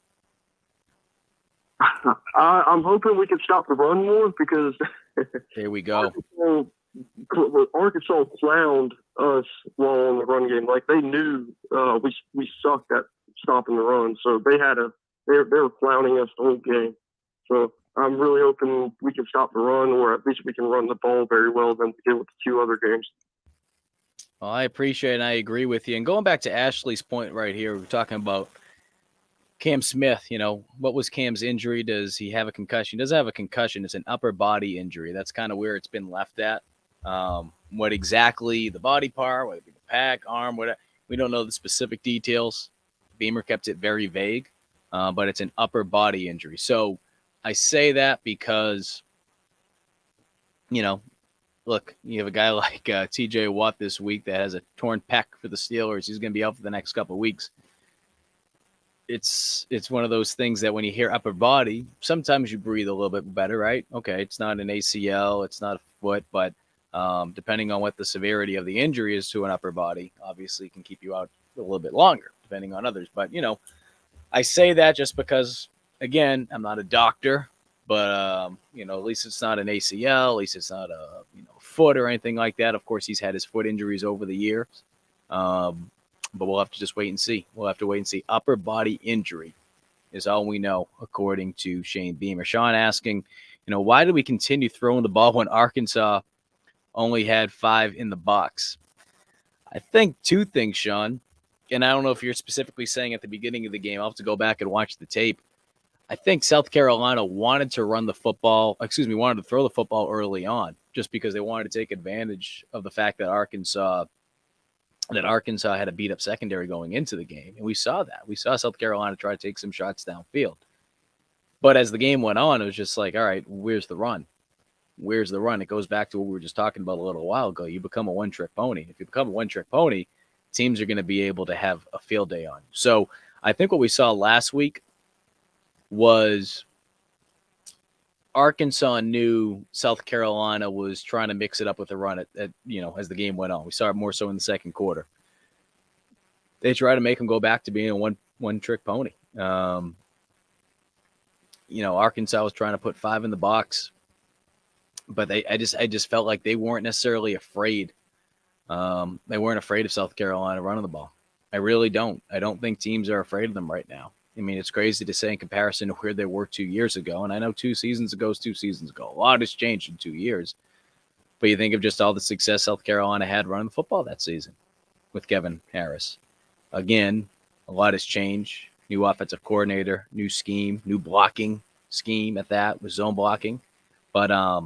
I'm hoping we can stop the run more because here we go. Arkansas clowned us while on the run game. Like they knew we sucked at stopping the run, so they were clowning us the whole game. So I'm really hoping we can stop the run, or at least we can run the ball very well than we did with the 2 other games. Well, I appreciate it, and I agree with you. And going back to Ashley's point right here, we're talking about Cam Smith. What was Cam's injury? Does he have a concussion? He doesn't have a concussion. It's an upper body injury. That's kind of where it's been left at. What exactly the body part, whether it be the pack, arm, whatever, we don't know the specific details. Beamer kept it very vague, but it's an upper body injury. So I say that because, look, you have a guy like TJ Watt this week that has a torn pec for the Steelers. He's going to be out for the next couple of weeks. It's one of those things that when you hear upper body, sometimes you breathe a little bit better, right? Okay, it's not an ACL, it's not a foot, but depending on what the severity of the injury is to an upper body, obviously can keep you out a little bit longer, depending on others. But, I say that just because, again, I'm not a doctor, but, at least it's not an ACL, at least it's not a, foot or anything like that. Of course, he's had his foot injuries over the years. But we'll have to just wait and see. We'll have to wait and see. Upper body injury. is all we know, according to Shane Beamer. Sean asking, why do we continue throwing the ball when Arkansas only had 5 in the box? I think 2 things, Sean, and I don't know if you're specifically saying at the beginning of the game. I'll have to go back and watch the tape. I think South Carolina wanted to throw the football early on, just because they wanted to take advantage of the fact that Arkansas had a beat-up secondary going into the game. And we saw that. We saw South Carolina try to take some shots downfield. But as the game went on, it was just like, all right, where's the run? Where's the run? It goes back to what we were just talking about a little while ago. You become a one-trick pony. If you become a one-trick pony, teams are going to be able to have a field day on. So I think what we saw last week was Arkansas knew South Carolina was trying to mix it up with a run as the game went on. We saw it more so in the second quarter. They tried to make them go back to being a one-trick pony. Arkansas was trying to put 5 in the box, but I just felt like they weren't necessarily afraid. They weren't afraid of South Carolina running the ball. I really don't. I don't think teams are afraid of them right now. I mean, it's crazy to say in comparison to where they were 2 years ago. And I know 2 seasons ago is 2 seasons ago. A lot has changed in 2 years. But you think of just all the success South Carolina had running the football that season with Kevin Harris. Again, a lot has changed. New offensive coordinator, new scheme, new blocking scheme at that with zone blocking. But I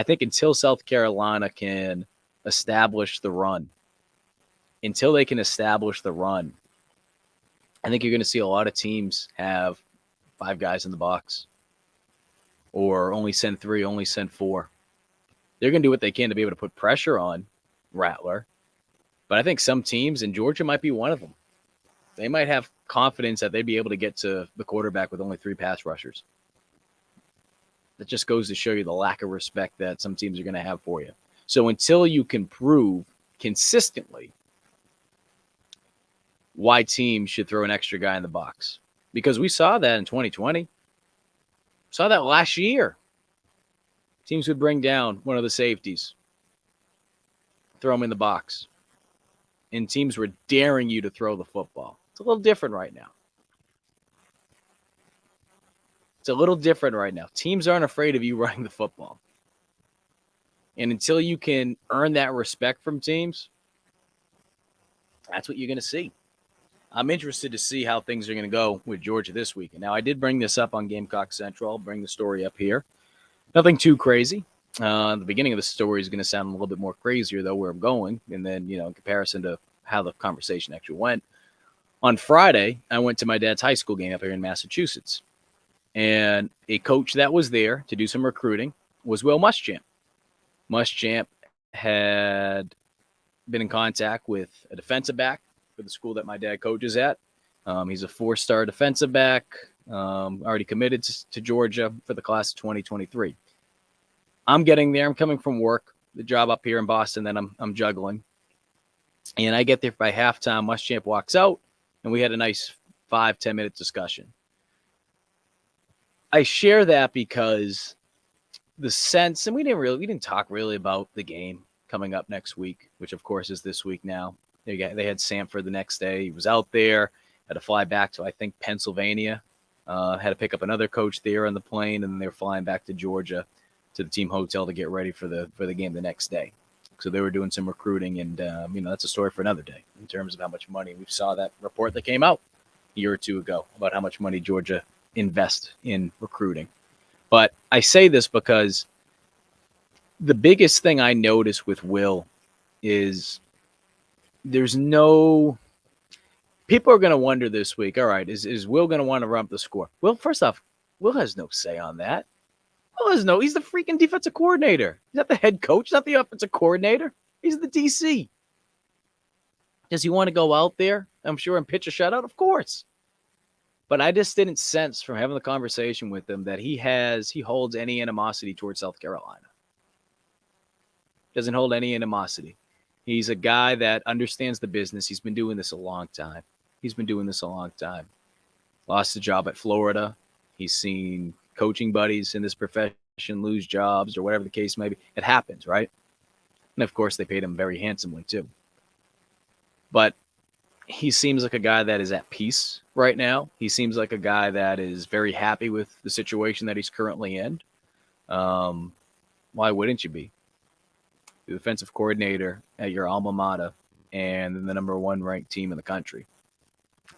think until South Carolina can establish the run, I think you're going to see a lot of teams have 5 guys in the box, or only send 3, only send 4. They're going to do what they can to be able to put pressure on Rattler. But I think some teams, and Georgia might be one of them, they might have confidence that they'd be able to get to the quarterback with only 3 pass rushers. That just goes to show you the lack of respect that some teams are going to have for you. So until you can prove consistently why teams should throw an extra guy in the box, because we saw that in 2020. Saw that last year. Teams would bring down one of the safeties, throw him in the box, and teams were daring you to throw the football. It's a little different right now. Teams aren't afraid of you running the football. And until you can earn that respect from teams, that's what you're going to see. I'm interested to see how things are going to go with Georgia this week. And now, I did bring this up on Gamecock Central. I'll bring the story up here. Nothing too crazy. The beginning of the story is going to sound a little bit more crazier, though, where I'm going. And then, in comparison to how the conversation actually went. On Friday, I went to my dad's high school game up here in Massachusetts. And a coach that was there to do some recruiting was Will Muschamp. Muschamp had been in contact with a defensive back for the school that my dad coaches at. He's a 4-star defensive back, already committed to Georgia for the class of 2023. I'm getting there. I'm coming from work, the job up here in Boston that I'm juggling. And I get there by halftime. Muschamp walks out, and we had a nice 5-10 minute discussion. I share that because the sense, and we didn't talk really about the game coming up next week, which of course is this week now. They had Samford the next day. He was out there, had to fly back to, I think, Pennsylvania. Had to pick up another coach there on the plane, and they were flying back to Georgia to the team hotel to get ready for the game the next day. So they were doing some recruiting, and that's a story for another day in terms of how much money. We saw that report that came out a year or 2 ago about how much money Georgia invests in recruiting. But I say this because the biggest thing I notice with Will is there's no – people are going to wonder this week, all right, is Will going to want to run up the score? Well, first off, Will has no say on that. He's the freaking defensive coordinator. He's not the head coach, not the offensive coordinator. He's the DC. Does he want to go out there, I'm sure, and pitch a shutout? Of course. But I just didn't sense from having the conversation with him that he holds any animosity towards South Carolina. Doesn't hold any animosity. He's a guy that understands the business. He's been doing this a long time. Lost a job at Florida. He's seen coaching buddies in this profession lose jobs or whatever the case may be. It happens, right? And of course, they paid him very handsomely too. But he seems like a guy that is at peace right now. He seems like a guy that is very happy with the situation that he's currently in. Why wouldn't you be? The defensive coordinator at your alma mater and the number one ranked team in the country.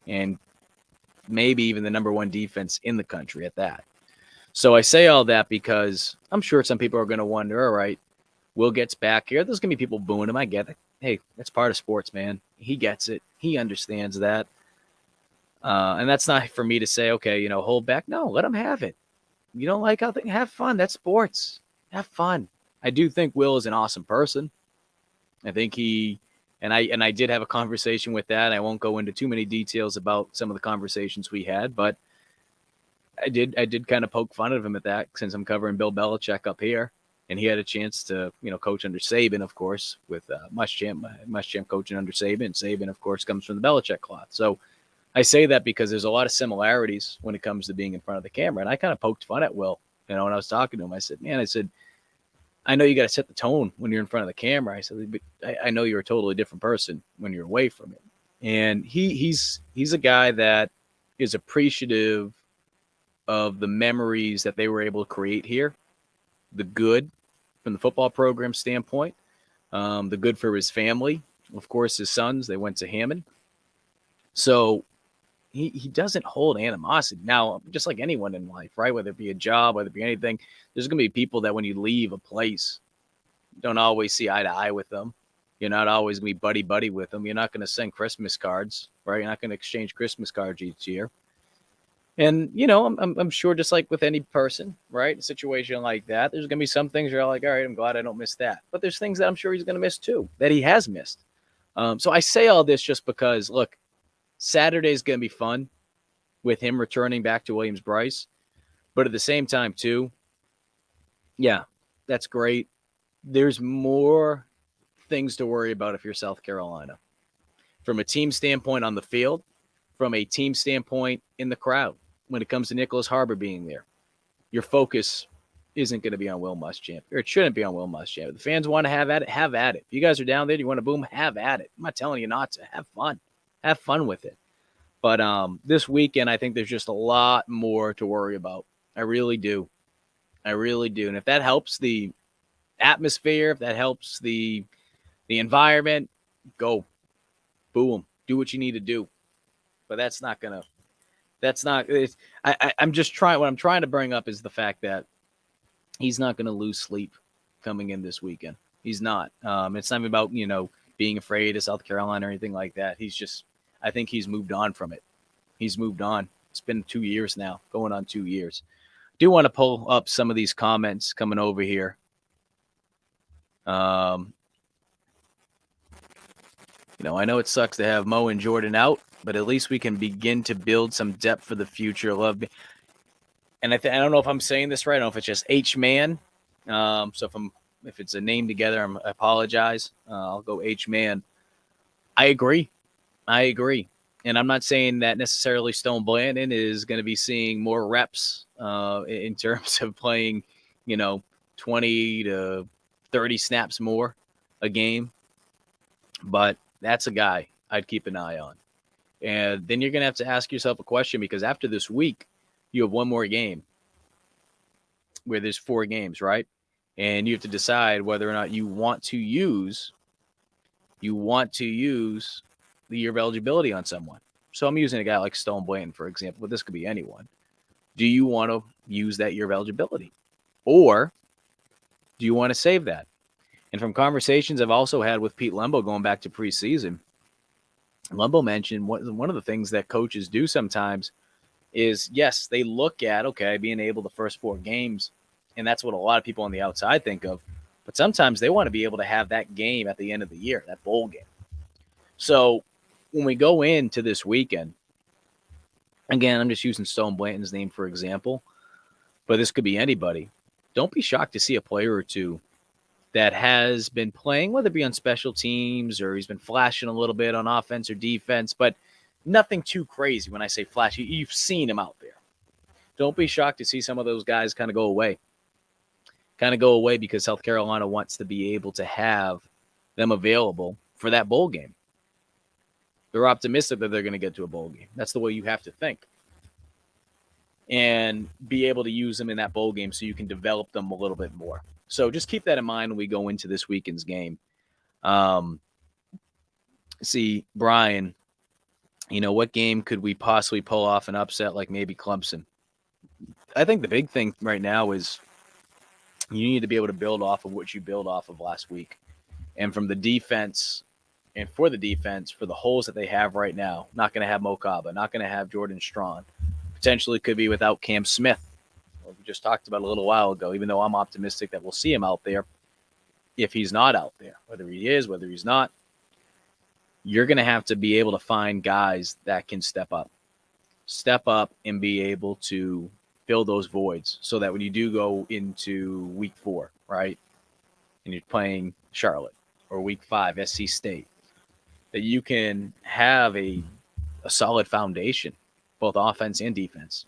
And maybe even the number one defense in the country at that. So I say all that because I'm sure some people are going to wonder, all right, Will gets back here. There's going to be people booing him. I get it. Hey, that's part of sports, man. He gets it. He understands that. And that's not for me to say, okay, hold back. No, let him have it. You don't like how things, have fun. That's sports. Have fun. I do think Will is an awesome person. I think I did have a conversation with that. I won't go into too many details about some of the conversations we had, but I did kind of poke fun of him at that since I'm covering Bill Belichick up here, and he had a chance to coach under Saban, of course, with Muschamp coaching under Saban. Saban, of course, comes from the Belichick cloth. So I say that because there's a lot of similarities when it comes to being in front of the camera, and I kind of poked fun at Will. When I was talking to him, I said, I know you got to set the tone when you're in front of the camera. I said, but I know you're a totally different person when you're away from it. And he's a guy that is appreciative of the memories that they were able to create here, the good from the football program standpoint, the good for his family. Of course, his sons, they went to Hammond. So he doesn't hold animosity. Now, just like anyone in life, right? Whether it be a job, whether it be anything, there's going to be people that when you leave a place, you don't always see eye to eye with them. You're not always going to be buddy with them. You're not going to send Christmas cards, right? You're not going to exchange Christmas cards each year. And, I'm sure just like with any person, right? A situation like that, there's going to be some things you're like, all right, I'm glad I don't miss that. But there's things that I'm sure he's going to miss too, that he has missed. So I say all this just because, look, Saturday's going to be fun with him returning back to Williams-Brice. But at the same time, too, yeah, that's great. There's more things to worry about if you're South Carolina. From a team standpoint on the field, from a team standpoint in the crowd, when it comes to Nicholas Harbor being there, your focus isn't going to be on Will Muschamp, or it shouldn't be on Will Muschamp. If the fans want to have at it, have at it. If you guys are down there, you want to boom, have at it. I'm not telling you not to. Have fun. Have fun with it. But this weekend, I think there's just a lot more to worry about. I really do. And if that helps the atmosphere, if that helps the environment, go. Boom. Do what you need to do. But I'm just trying, what I'm trying to bring up is the fact that he's not going to lose sleep coming in this weekend. He's not. It's not about, being afraid of South Carolina or anything like that. I think he's moved on from it. He's moved on. It's been 2 years now, going on 2 years. I do want to pull up some of these comments coming over here. I know it sucks to have Mo and Jordan out, but at least we can begin to build some depth for the future. Love me. And I don't know if I'm saying this right. I don't know if it's just H-Man. So if it's a name together, I apologize. I'll go H-Man. I agree. And I'm not saying that necessarily Stone Blandon is going to be seeing more reps in terms of playing, 20 to 30 snaps more a game. But that's a guy I'd keep an eye on. And then you're going to have to ask yourself a question, because after this week, you have one more game where there's 4 games, right? And you have to decide whether or not you want to use the year of eligibility on someone. So I'm using a guy like Stone Blandon, for example, but this could be anyone. Do you want to use that year of eligibility? Or do you want to save that? And from conversations I've also had with Pete Lembo going back to preseason, Lembo mentioned one of the things that coaches do sometimes is, yes, they look at, being able the first 4 games, and that's what a lot of people on the outside think of. But sometimes they want to be able to have that game at the end of the year, that bowl game. So when we go into this weekend, again, I'm just using Stone Blandon's name for example, but this could be anybody. Don't be shocked to see a player or two that has been playing, whether it be on special teams or he's been flashing a little bit on offense or defense, but nothing too crazy. When I say flash, you've seen him out there. Don't be shocked to see some of those guys kind of go away. Because South Carolina wants to be able to have them available for that bowl game. They're optimistic that they're going to get to a bowl game. That's the way you have to think. And be able to use them in that bowl game so you can develop them a little bit more. So just keep that in mind when we go into this weekend's game. See, Brian, what game could we possibly pull off an upset like maybe Clemson? I think the big thing right now is you need to be able to build off of what you built off of last week. And from the defense, and for the defense, for the holes that they have right now, not going to have Mo Kaba, not going to have Jordan Strawn, potentially could be without Cam Smith, what we just talked about a little while ago, even though I'm optimistic that we'll see him out there. If he's not out there, whether he is, whether he's not, you're going to have to be able to find guys that can step up and be able to fill those voids so that when you do go into week 4, right, and you're playing Charlotte, or week 5, SC State, that you can have a solid foundation, both offense and defense.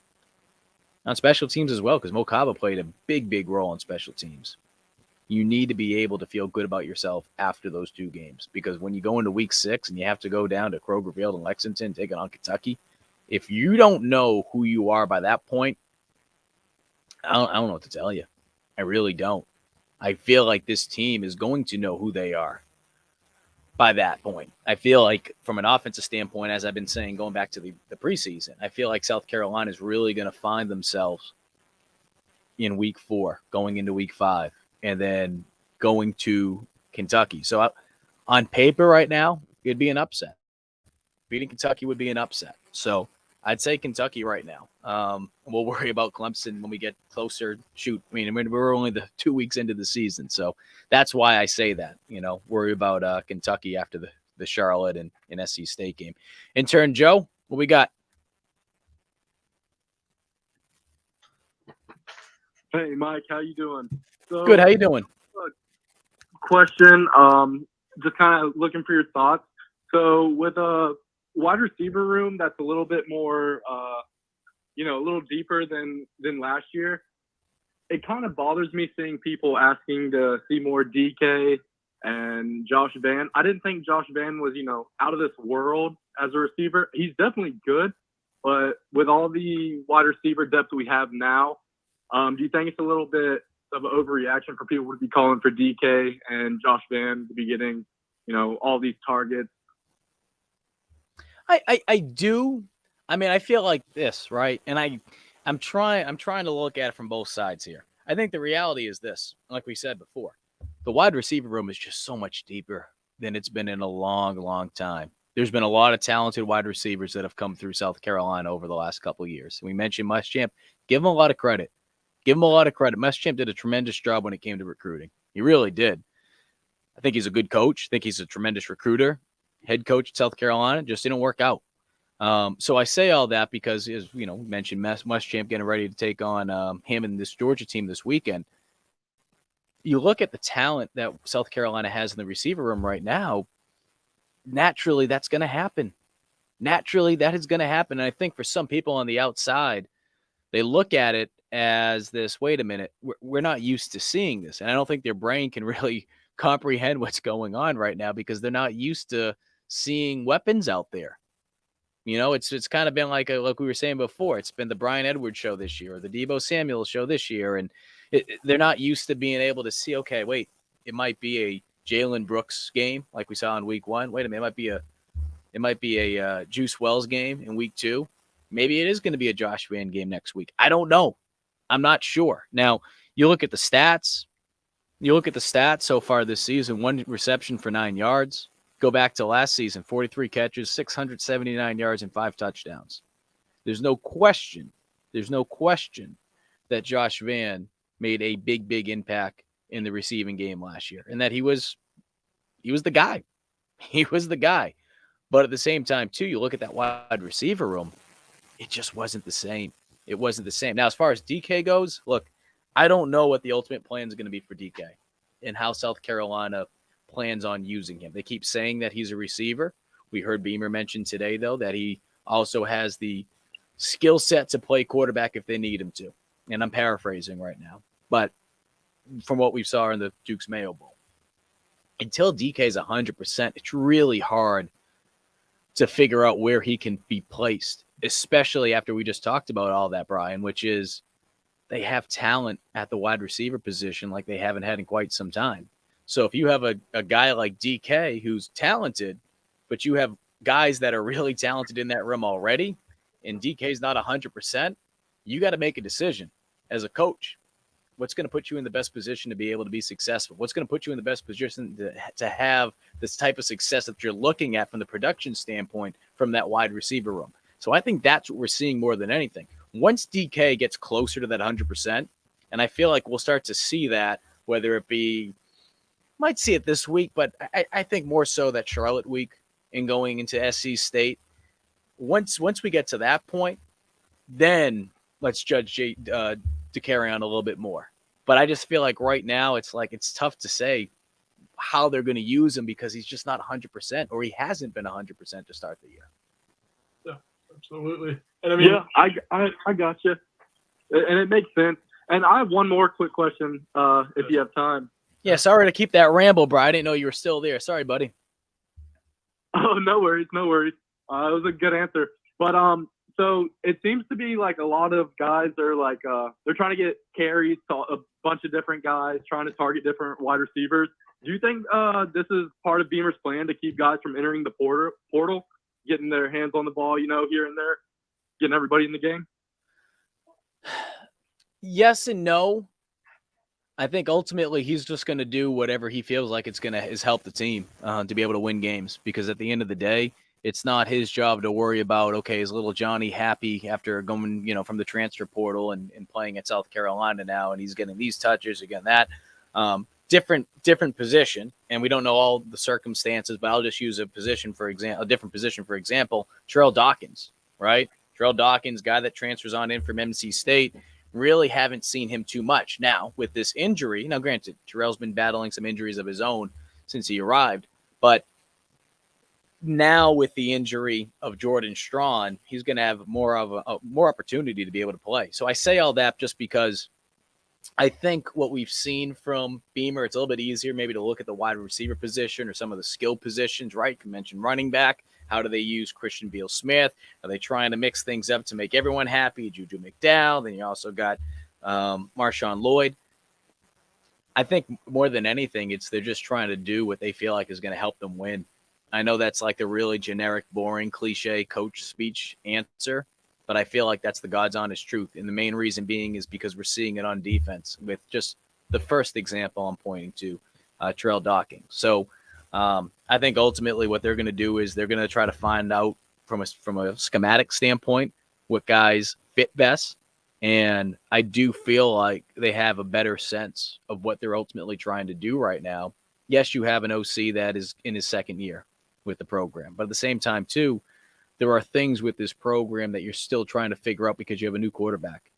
On special teams as well, because Mo Kaba played a big role on special teams. You need to be able to feel good about yourself after those 2 games, because when you go into week 6 and you have to go down to Kroger Field in Lexington, taking on Kentucky, if you don't know who you are by that point, I don't know what to tell you. I really don't. I feel like this team is going to know who they are by that point. I feel like from an offensive standpoint, as I've been saying, going back to the preseason, I feel like South Carolina is really going to find themselves in week 4, going into week 5, and then going to Kentucky. So on paper right now, it'd be an upset. Beating Kentucky would be an upset. So I'd say Kentucky right now. We'll worry about Clemson when we get closer. Shoot, I mean, we're only the 2 weeks into the season, so that's why I say that. Worry about Kentucky after the Charlotte and SC State game. Intern Joe, what we got? Hey, Mike, how you doing? Good. How you doing? Question. Just kind of looking for your thoughts. So with a wide receiver room that's a little bit more, a little deeper than last year, it kind of bothers me seeing people asking to see more DK and Josh Van. I didn't think Josh Van was, out of this world as a receiver. He's definitely good, but with all the wide receiver depth we have now, do you think it's a little bit of an overreaction for people to be calling for DK and Josh Van to be getting, all these targets? I do. I mean, I feel like this, right? And I'm trying to look at it from both sides here. I think the reality is this, like we said before, the wide receiver room is just so much deeper than it's been in a long time. There's been a lot of talented wide receivers that have come through South Carolina over the last couple of years. We mentioned Muschamp. Give him a lot of credit. Muschamp did a tremendous job when it came to recruiting. He really did. I think he's a good coach. I think he's a tremendous recruiter. Head coach at South Carolina just didn't work out. So I say all that because, as we mentioned, Muschamp getting ready to take on him and this Georgia team this weekend. You look at the talent that South Carolina has in the receiver room right now. Naturally, that's going to happen. That is going to happen. And I think for some people on the outside, they look at it as this, wait a minute, we're not used to seeing this. And I don't think their brain can really comprehend what's going on right now because they're not used to seeing weapons out there. It's kind of been like we were saying before. It's been the Brian Edwards show this year or the Deebo Samuel show this year. And they're not used to being able to see, okay, wait, it might be a Jalen Brooks game like we saw in week 1. Wait a minute, it might be a Juice Wells game in week 2. Maybe it is going to be a Josh Van game next week. I don't know. I'm not sure. Now, you look at the stats. So far this season, 1 reception for 9 yards. Go back to last season, 43 catches, 679 yards, and 5 touchdowns. There's no question that Josh Van made a big impact in the receiving game last year, and that he was the guy. He was the guy. But at the same time, too, you look at that wide receiver room, it just wasn't the same. It wasn't the same. Now, as far as DK goes, look, I don't know what the ultimate plan is going to be for DK and how South Carolina plans on using him. They keep saying that he's a receiver. We heard Beamer mention today, though, that he also has the skill set to play quarterback if they need him to. And I'm paraphrasing right now. But from what we saw in the Duke's Mayo Bowl, until DK is 100%, it's really hard to figure out where he can be placed, especially after we just talked about all that, Brian, which is they have talent at the wide receiver position like they haven't had in quite some time. So if you have a guy like DK who's talented, but you have guys that are really talented in that room already, and DK's not 100%, you got to make a decision as a coach. What's going to put you in the best position to be able to be successful? What's going to put you in the best position to have this type of success that you're looking at from the production standpoint from that wide receiver room? So I think that's what we're seeing more than anything. Once DK gets closer to that 100%, and I feel like we'll start to see that, whether it be, might see it this week, but I think more so that Charlotte week and going into SC State. Once we get to that point, then let's judge to carry on a little bit more. But I just feel like right now it's tough to say how they're going to use him because he's just not 100%, or he hasn't been 100% to start the year. Yeah, absolutely. And I mean, yeah, I got you, and it makes sense. And I have one more quick question, if you have time. Yeah, sorry to keep that ramble, bro. I didn't know you were still there. Sorry, buddy. Oh, no worries, no worries. It was a good answer. But so it seems to be like a lot of guys are like they're trying to get carries to a bunch of different guys, trying to target different wide receivers. Do you think this is part of Beamer's plan to keep guys from entering the portal, getting their hands on the ball, here and there, getting everybody in the game? Yes and no. I think ultimately he's just going to do whatever he feels like it's going to help the team to be able to win games, because at the end of the day, it's not his job to worry about, okay, is little Johnny happy after going, from the transfer portal and playing at South Carolina now, and he's getting these touches, again, that different position, and we don't know all the circumstances, but I'll just use a different position, for example, Terrell Dawkins, right? Terrell Dawkins, guy that transfers on in from MC State, really haven't seen him too much. Now, with this injury, now granted, Terrell's been battling some injuries of his own since he arrived, but now with the injury of Jordan Strawn, he's going to have more opportunity to be able to play. So I say all that just because I think what we've seen from Beamer, it's a little bit easier maybe to look at the wide receiver position or some of the skill positions, right? You mentioned running back. How do they use Christian Beal-Smith? Are they trying to mix things up to make everyone happy? Juju McDowell. Then you also got Marshawn Lloyd. I think more than anything, they're just trying to do what they feel like is going to help them win. I know that's like the really generic, boring, cliche coach speech answer, but I feel like that's the God's honest truth. And the main reason being is because we're seeing it on defense with just the first example I'm pointing to, Terrell Dawkins. So I think ultimately what they're going to do is they're going to try to find out from a schematic standpoint what guys fit best. And I do feel like they have a better sense of what they're ultimately trying to do right now. Yes, you have an OC that is in his second year with the program, but at the same time too, there are things with this program that you're still trying to figure out because you have a new quarterback,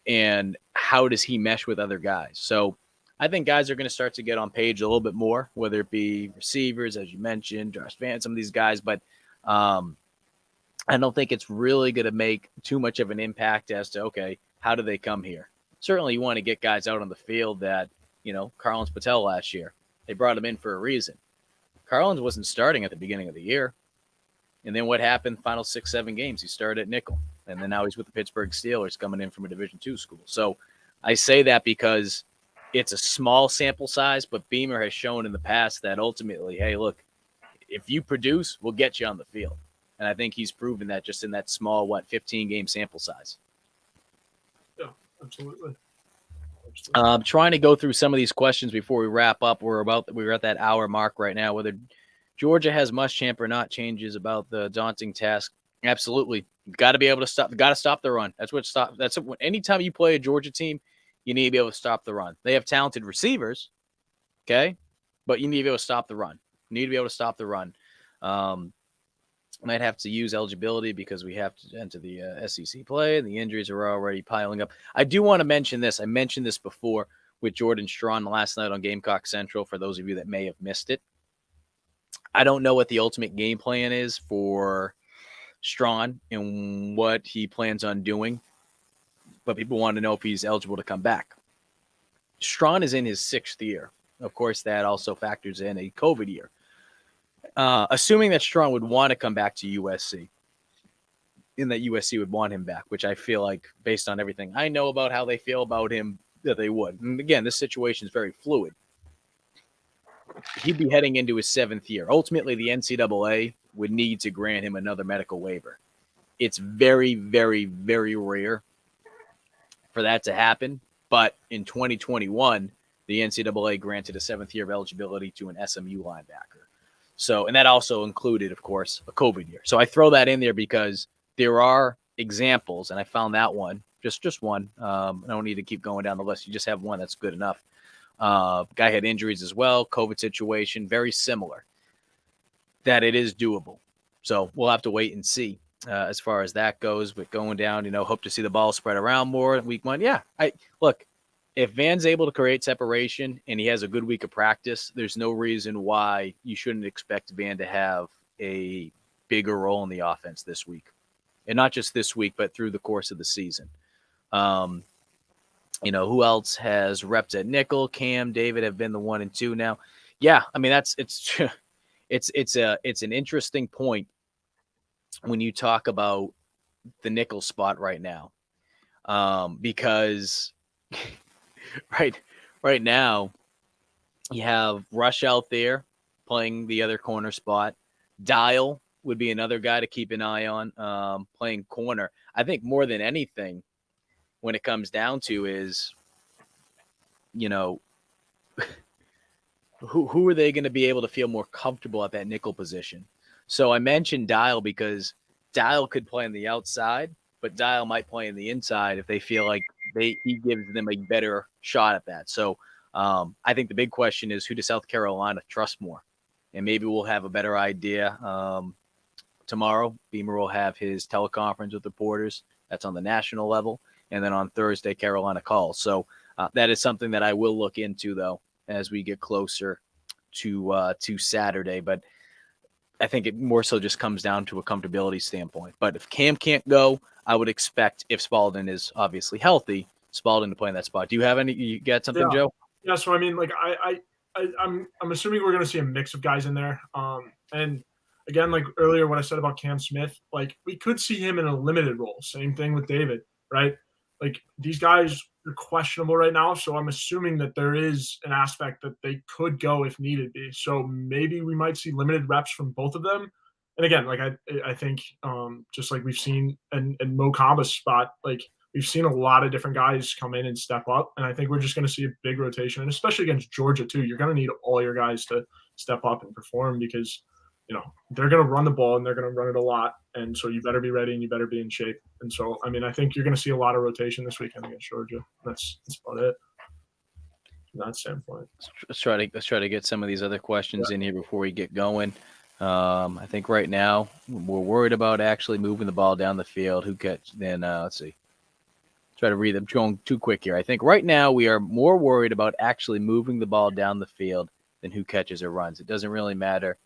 and how does he mesh with other guys? So I think guys are going to start to get on page a little bit more, whether it be receivers, as you mentioned, Josh Van, some of these guys, but I don't think it's really going to make too much of an impact as to, okay, how do they come here? Certainly you want to get guys out on the field that, Carlins Patel last year, they brought him in for a reason. Carlins wasn't starting at the beginning of the year. And then what happened? Final 6-7 games, he started at nickel. And then now he's with the Pittsburgh Steelers coming in from a Division II school. So I say that because it's a small sample size, but Beamer has shown in the past that ultimately, hey, look, if you produce, we'll get you on the field. And I think he's proven that just in that small, 15-game sample size. Yeah, absolutely. Trying to go through some of these questions before we wrap up. We're at that hour mark right now. Whether Georgia has Muschamp or not changes about the daunting task. Absolutely, got to be able to stop. Got to stop the run. Anytime you play a Georgia team, you need to be able to stop the run. They have talented receivers, okay, but you need to be able to stop the run. Might have to use eligibility because we have to enter the SEC play, and the injuries are already piling up. I do want to mention this. I mentioned this before with Jordan Strawn last night on Gamecock Central, for those of you that may have missed it. I don't know what the ultimate game plan is for Strawn and what he plans on doing, but people want to know if he's eligible to come back. Strawn is in his 6th year. Of course, that also factors in a COVID year. assuming that Strong would want to come back to USC, and that USC would want him back, which I feel like, based on everything I know about how they feel about him, that they would. And again, this situation is very fluid. He'd be heading into his 7th year. Ultimately, the NCAA would need to grant him another medical waiver. It's very, very, very rare for that to happen. But in 2021, the NCAA granted a 7th year of eligibility to an SMU linebacker. So, and that also included, of course, a COVID year. So I throw that in there because there are examples, and I found that one, just one. I don't need to keep going down the list. You just have one. That's good enough. Guy had injuries as well, COVID situation, very similar, that it is doable. So we'll have to wait and see as far as that goes. But going down, hope to see the ball spread around more week 1. Yeah, look, if Van's able to create separation and he has a good week of practice, there's no reason why you shouldn't expect Van to have a bigger role in the offense this week. And not just this week, but through the course of the season. Who else has reps at nickel? Cam, David have been the 1 and 2 now. Yeah, I mean it's an interesting point when you talk about the nickel spot right now, because right now you have Rush out there playing the other corner spot. Dial would be another guy to keep an eye on, playing corner. I think more than anything, when it comes down to is, who are they going to be able to feel more comfortable at that nickel position? So I mentioned Dial because Dial could play on the outside, but Dial might play on the inside if they feel like he gives them a better shot at that. So I think the big question is, who does South Carolina trust more? And maybe we'll have a better idea tomorrow. Beamer will have his teleconference with reporters. That's on the national level. And then on Thursday, Carolina calls. So that is something that I will look into, though, as we get closer to Saturday. But I think it more so just comes down to a comfortability standpoint. But if Cam can't go, I would expect, if Spalding is obviously healthy, Spalding to play in that spot. Do you have any? You got something, Yeah. Joe? Yeah. So I mean, like I'm assuming we're going to see a mix of guys in there. And again, like earlier, what I said about Cam Smith, like we could see him in a limited role. Same thing with David, right? Like these guys are questionable right now, so I'm assuming that there is an aspect that they could go if needed be. So maybe we might see limited reps from both of them. And again, like I think just like we've seen in Mo Kamba's spot, like we've seen a lot of different guys come in and step up, and I think we're just going to see a big rotation, and especially against Georgia too. You're going to need all your guys to step up and perform because they're going to run the ball and they're going to run it a lot, and so you better be ready and you better be in shape. And so I mean, I think you're going to see a lot of rotation this weekend against Georgia. That's about it from that standpoint. Let's try to get some of these other questions in here before we get going. I think right now we're worried about actually moving the ball down the field. Let's see. Try to read them. Going too quick here. I think right now we are more worried about actually moving the ball down the field than who catches or runs. It doesn't really matter.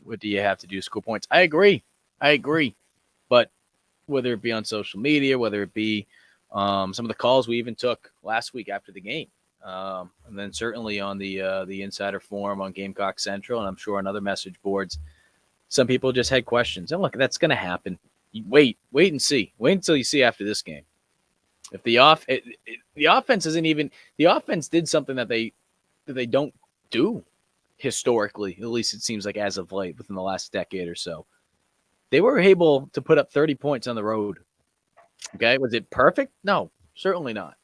What do you have to do to score points? I agree. But whether it be on social media, whether it be some of the calls we even took last week after the game, and then certainly on the Insider Forum on Gamecock Central, and I'm sure on other message boards, some people just had questions. And look, that's going to happen. Wait and see. Wait until you see after this game. If the offense isn't even – the offense did something that they don't do historically, at least it seems like as of late within the last decade or so. They were able to put up 30 points on the road. Okay, was it perfect? No, certainly not.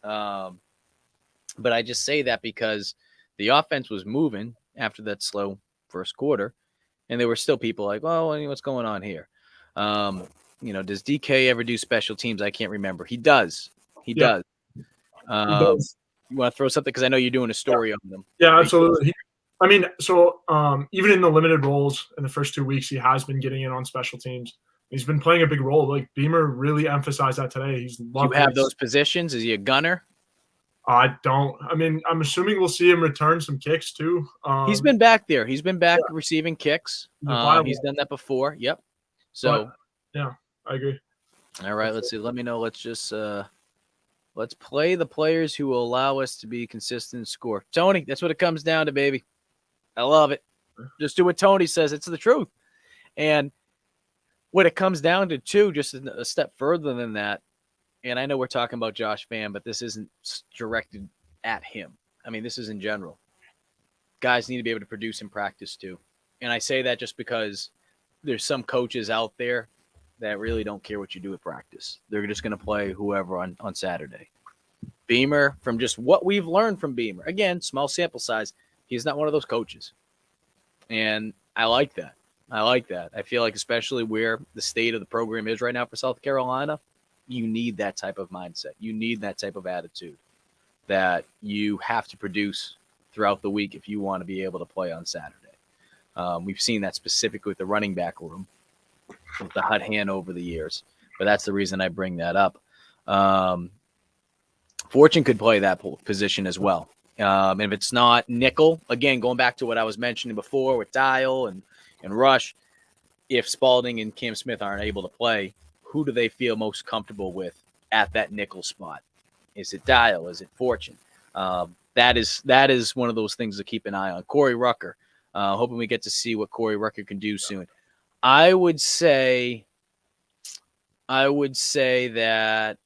But I just say that because the offense was moving after that slow first quarter, and there were still people like, "Oh, what's going on here?" Does DK ever do special teams? I can't remember. He does. He does. He does. You want to throw something because I know you're doing a story on them. Yeah, absolutely. Even in the limited roles in the first 2 weeks, he has been getting in on special teams. He's been playing a big role. Like Beamer really emphasized that today. Do you have those positions? Is he a gunner? I don't. I mean, I'm assuming we'll see him return some kicks too. He's been back there. He's been back receiving kicks. He's done that before. Yep. So, yeah, I agree. All right. Let's see. Let me know. Let's just let's play the players who will allow us to be consistent and score. Tony, that's what it comes down to, baby. I love it. Just do what Tony says. It's the truth. And what it comes down to, too, just a step further than that, and I know we're talking about Josh Pham, but this isn't directed at him. I mean, this is in general. Guys need to be able to produce in practice, too. And I say that just because there's some coaches out there that really don't care what you do at practice. They're just going to play whoever on Saturday. Beamer, from just what we've learned from Beamer, again, small sample size, he's not one of those coaches. And I like that. I feel like especially where the state of the program is right now for South Carolina, you need that type of mindset. You need that type of attitude that you have to produce throughout the week if you want to be able to play on Saturday. We've seen that specifically with the running back room, with the hot hand over the years. But that's the reason I bring that up. Fortune could play that position as well. And if it's not nickel, again, going back to what I was mentioning before with Dial and Rush, if Spalding and Cam Smith aren't able to play, who do they feel most comfortable with at that nickel spot? Is it Dial? Is it Fortune? That is one of those things to keep an eye on. Corey Rucker, hoping we get to see what Corey Rucker can do soon. I would say that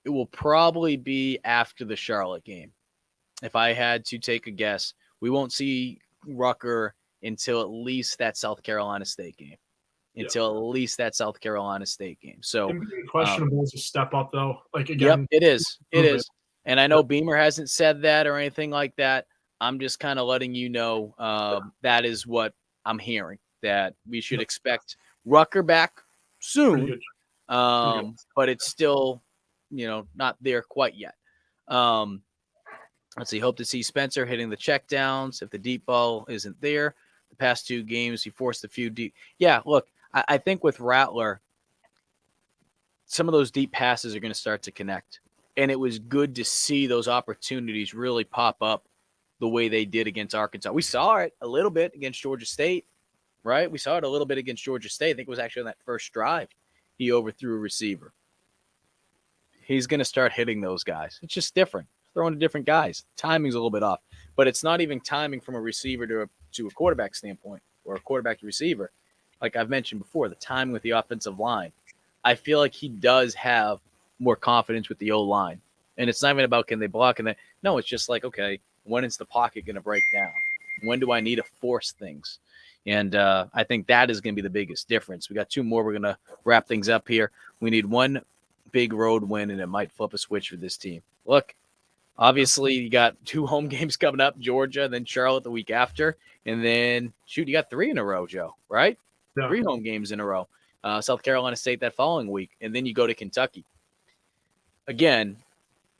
it will probably be after the Charlotte game. If I had to take a guess, we won't see Rucker until at least that South Carolina State game. So questionable is a step up, though. Like, again, it is. And I know Beamer hasn't said that or anything like that. I'm just kind of letting you know that is what I'm hearing, that we should expect Rucker back soon. But it's still, not there quite yet. Let's see. Hope to see Spencer hitting the checkdowns if the deep ball isn't there. The past 2 games, he forced a few deep. Yeah, look, I think with Rattler, some of those deep passes are going to start to connect. And it was good to see those opportunities really pop up the way they did against Arkansas. We saw it a little bit against Georgia State, right? We saw it a little bit against Georgia State. I think it was actually on that first drive. He overthrew a receiver. He's going to start hitting those guys. It's just different. Throwing to different guys. Timing's a little bit off. But it's not even timing from a receiver to a quarterback standpoint or a quarterback to receiver. Like I've mentioned before, the timing with the offensive line. I feel like he does have more confidence with the O-line. And it's not even about can they block. No, it's just like, okay, when is the pocket going to break down? When do I need to force things? And I think that is going to be the biggest difference. We got 2 more. We're going to wrap things up here. We need 1 big road win, and it might flip a switch for this team. Look, obviously, you got 2 home games coming up, Georgia, then Charlotte the week after. And then, you got 3 in a row, Joe, right? Yeah. 3 home games in a row. South Carolina State that following week. And then you go to Kentucky. Again,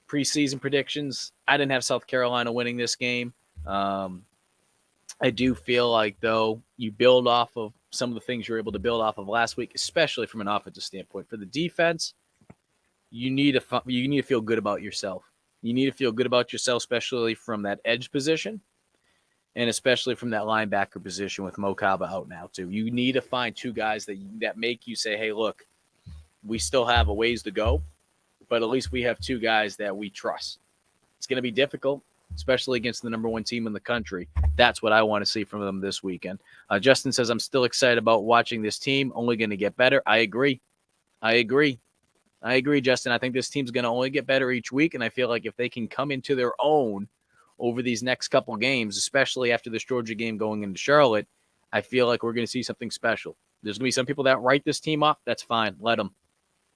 preseason predictions, I didn't have South Carolina winning this game. I do feel like, though, you build off of some of the things you were able to build off of last week, especially from an offensive standpoint. For the defense, you need to feel good about yourself. You need to feel good about yourself, especially from that edge position and especially from that linebacker position with Mo Kaba out now, too. You need to find 2 guys that make you say, hey, look, we still have a ways to go, but at least we have 2 guys that we trust. It's going to be difficult, especially against the number 1 team in the country. That's what I want to see from them this weekend. Justin says, I'm still excited about watching this team. Only going to get better. I agree, Justin. I think this team's going to only get better each week, and I feel like if they can come into their own over these next couple games, especially after this Georgia game going into Charlotte, I feel like we're going to see something special. There's going to be some people that write this team off. That's fine. Let them.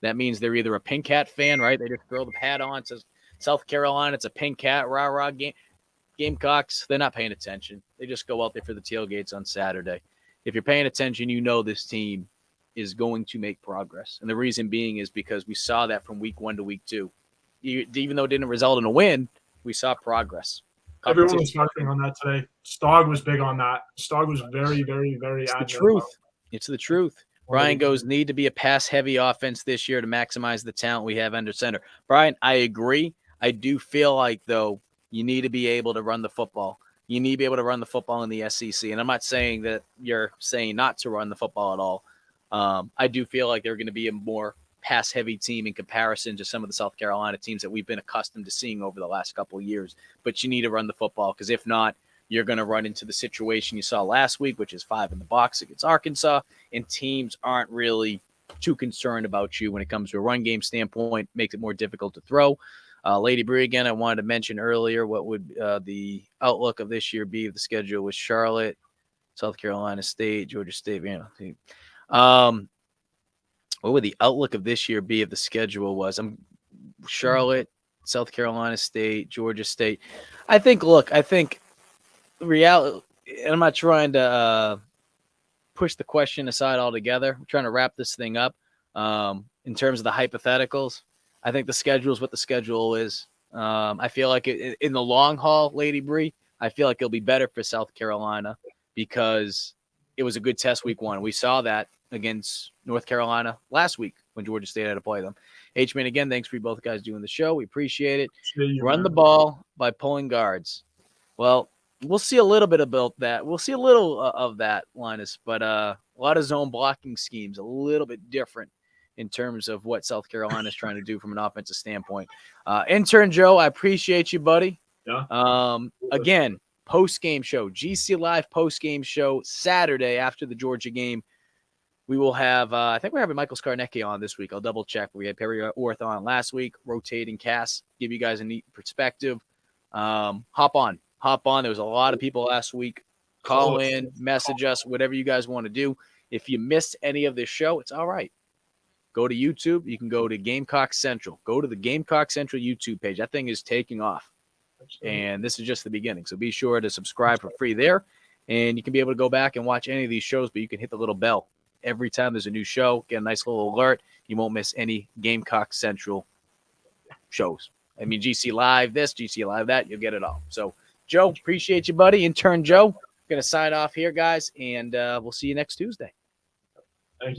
That means they're either a Pink Cat fan, right? They just throw the hat on. It says South Carolina, it's a Pink Cat, rah-rah Gamecocks. They're not paying attention. They just go out there for the tailgates on Saturday. If you're paying attention, you know this team is going to make progress. And the reason being is because we saw that from week 1 to week 2. Even though it didn't result in a win, we saw progress. Everyone was talking on that today. Stog was big on that. Stog was very, very, very adamant. It's the truth. It's the truth. Brian goes, need to be a pass-heavy offense this year to maximize the talent we have under center. Brian, I agree. I do feel like, though, you need to be able to run the football. You need to be able to run the football in the SEC. And I'm not saying that you're saying not to run the football at all. I do feel like they're going to be a more pass-heavy team in comparison to some of the South Carolina teams that we've been accustomed to seeing over the last couple of years. But you need to run the football because if not, you're going to run into the situation you saw last week, which is 5 in the box against Arkansas, and teams aren't really too concerned about you when it comes to a run game standpoint. Makes it more difficult to throw. Lady Bree, again, I wanted to mention earlier what would the outlook of this year be if the schedule was Charlotte, South Carolina State, Georgia State. What would the outlook of this year be if the schedule was Charlotte, South Carolina State, Georgia State? I think the reality, and I'm not trying to push the question aside altogether. I'm trying to wrap this thing up in terms of the hypotheticals. I think the schedule is what the schedule is. I feel like in the long haul, Lady Bree, I feel like it'll be better for South Carolina because it was a good test week 1. We saw that against North Carolina last week when Georgia State had to play them. H-Man, again, thanks for you both guys doing the show. We appreciate it. Run the ball by pulling guards. Well, we'll see a little bit about that. We'll see a little of that, Linus, but a lot of zone blocking schemes, a little bit different in terms of what South Carolina is trying to do from an offensive standpoint. Intern Joe, I appreciate you, buddy. Yeah. Again, post-game show, GC Live post-game show Saturday after the Georgia game. We will have, I think we're having Michael Skarnecki on this week. I'll double check. We had Perry Orth on last week, rotating cast, give you guys a neat perspective. Hop on. There was a lot of people last week. Call in, message us, whatever you guys want to do. If you missed any of this show, it's all right. Go to YouTube. You can go to Gamecock Central. Go to the Gamecock Central YouTube page. That thing is taking off. And this is just the beginning. So be sure to subscribe for free there. And you can be able to go back and watch any of these shows, but you can hit the little bell. Every time there's a new show, get a nice little alert. You won't miss any Gamecock Central shows. I mean, GC Live this, GC Live that. You'll get it all. So, Joe, appreciate you, buddy. Intern Joe. Going to sign off here, guys, and we'll see you next Tuesday.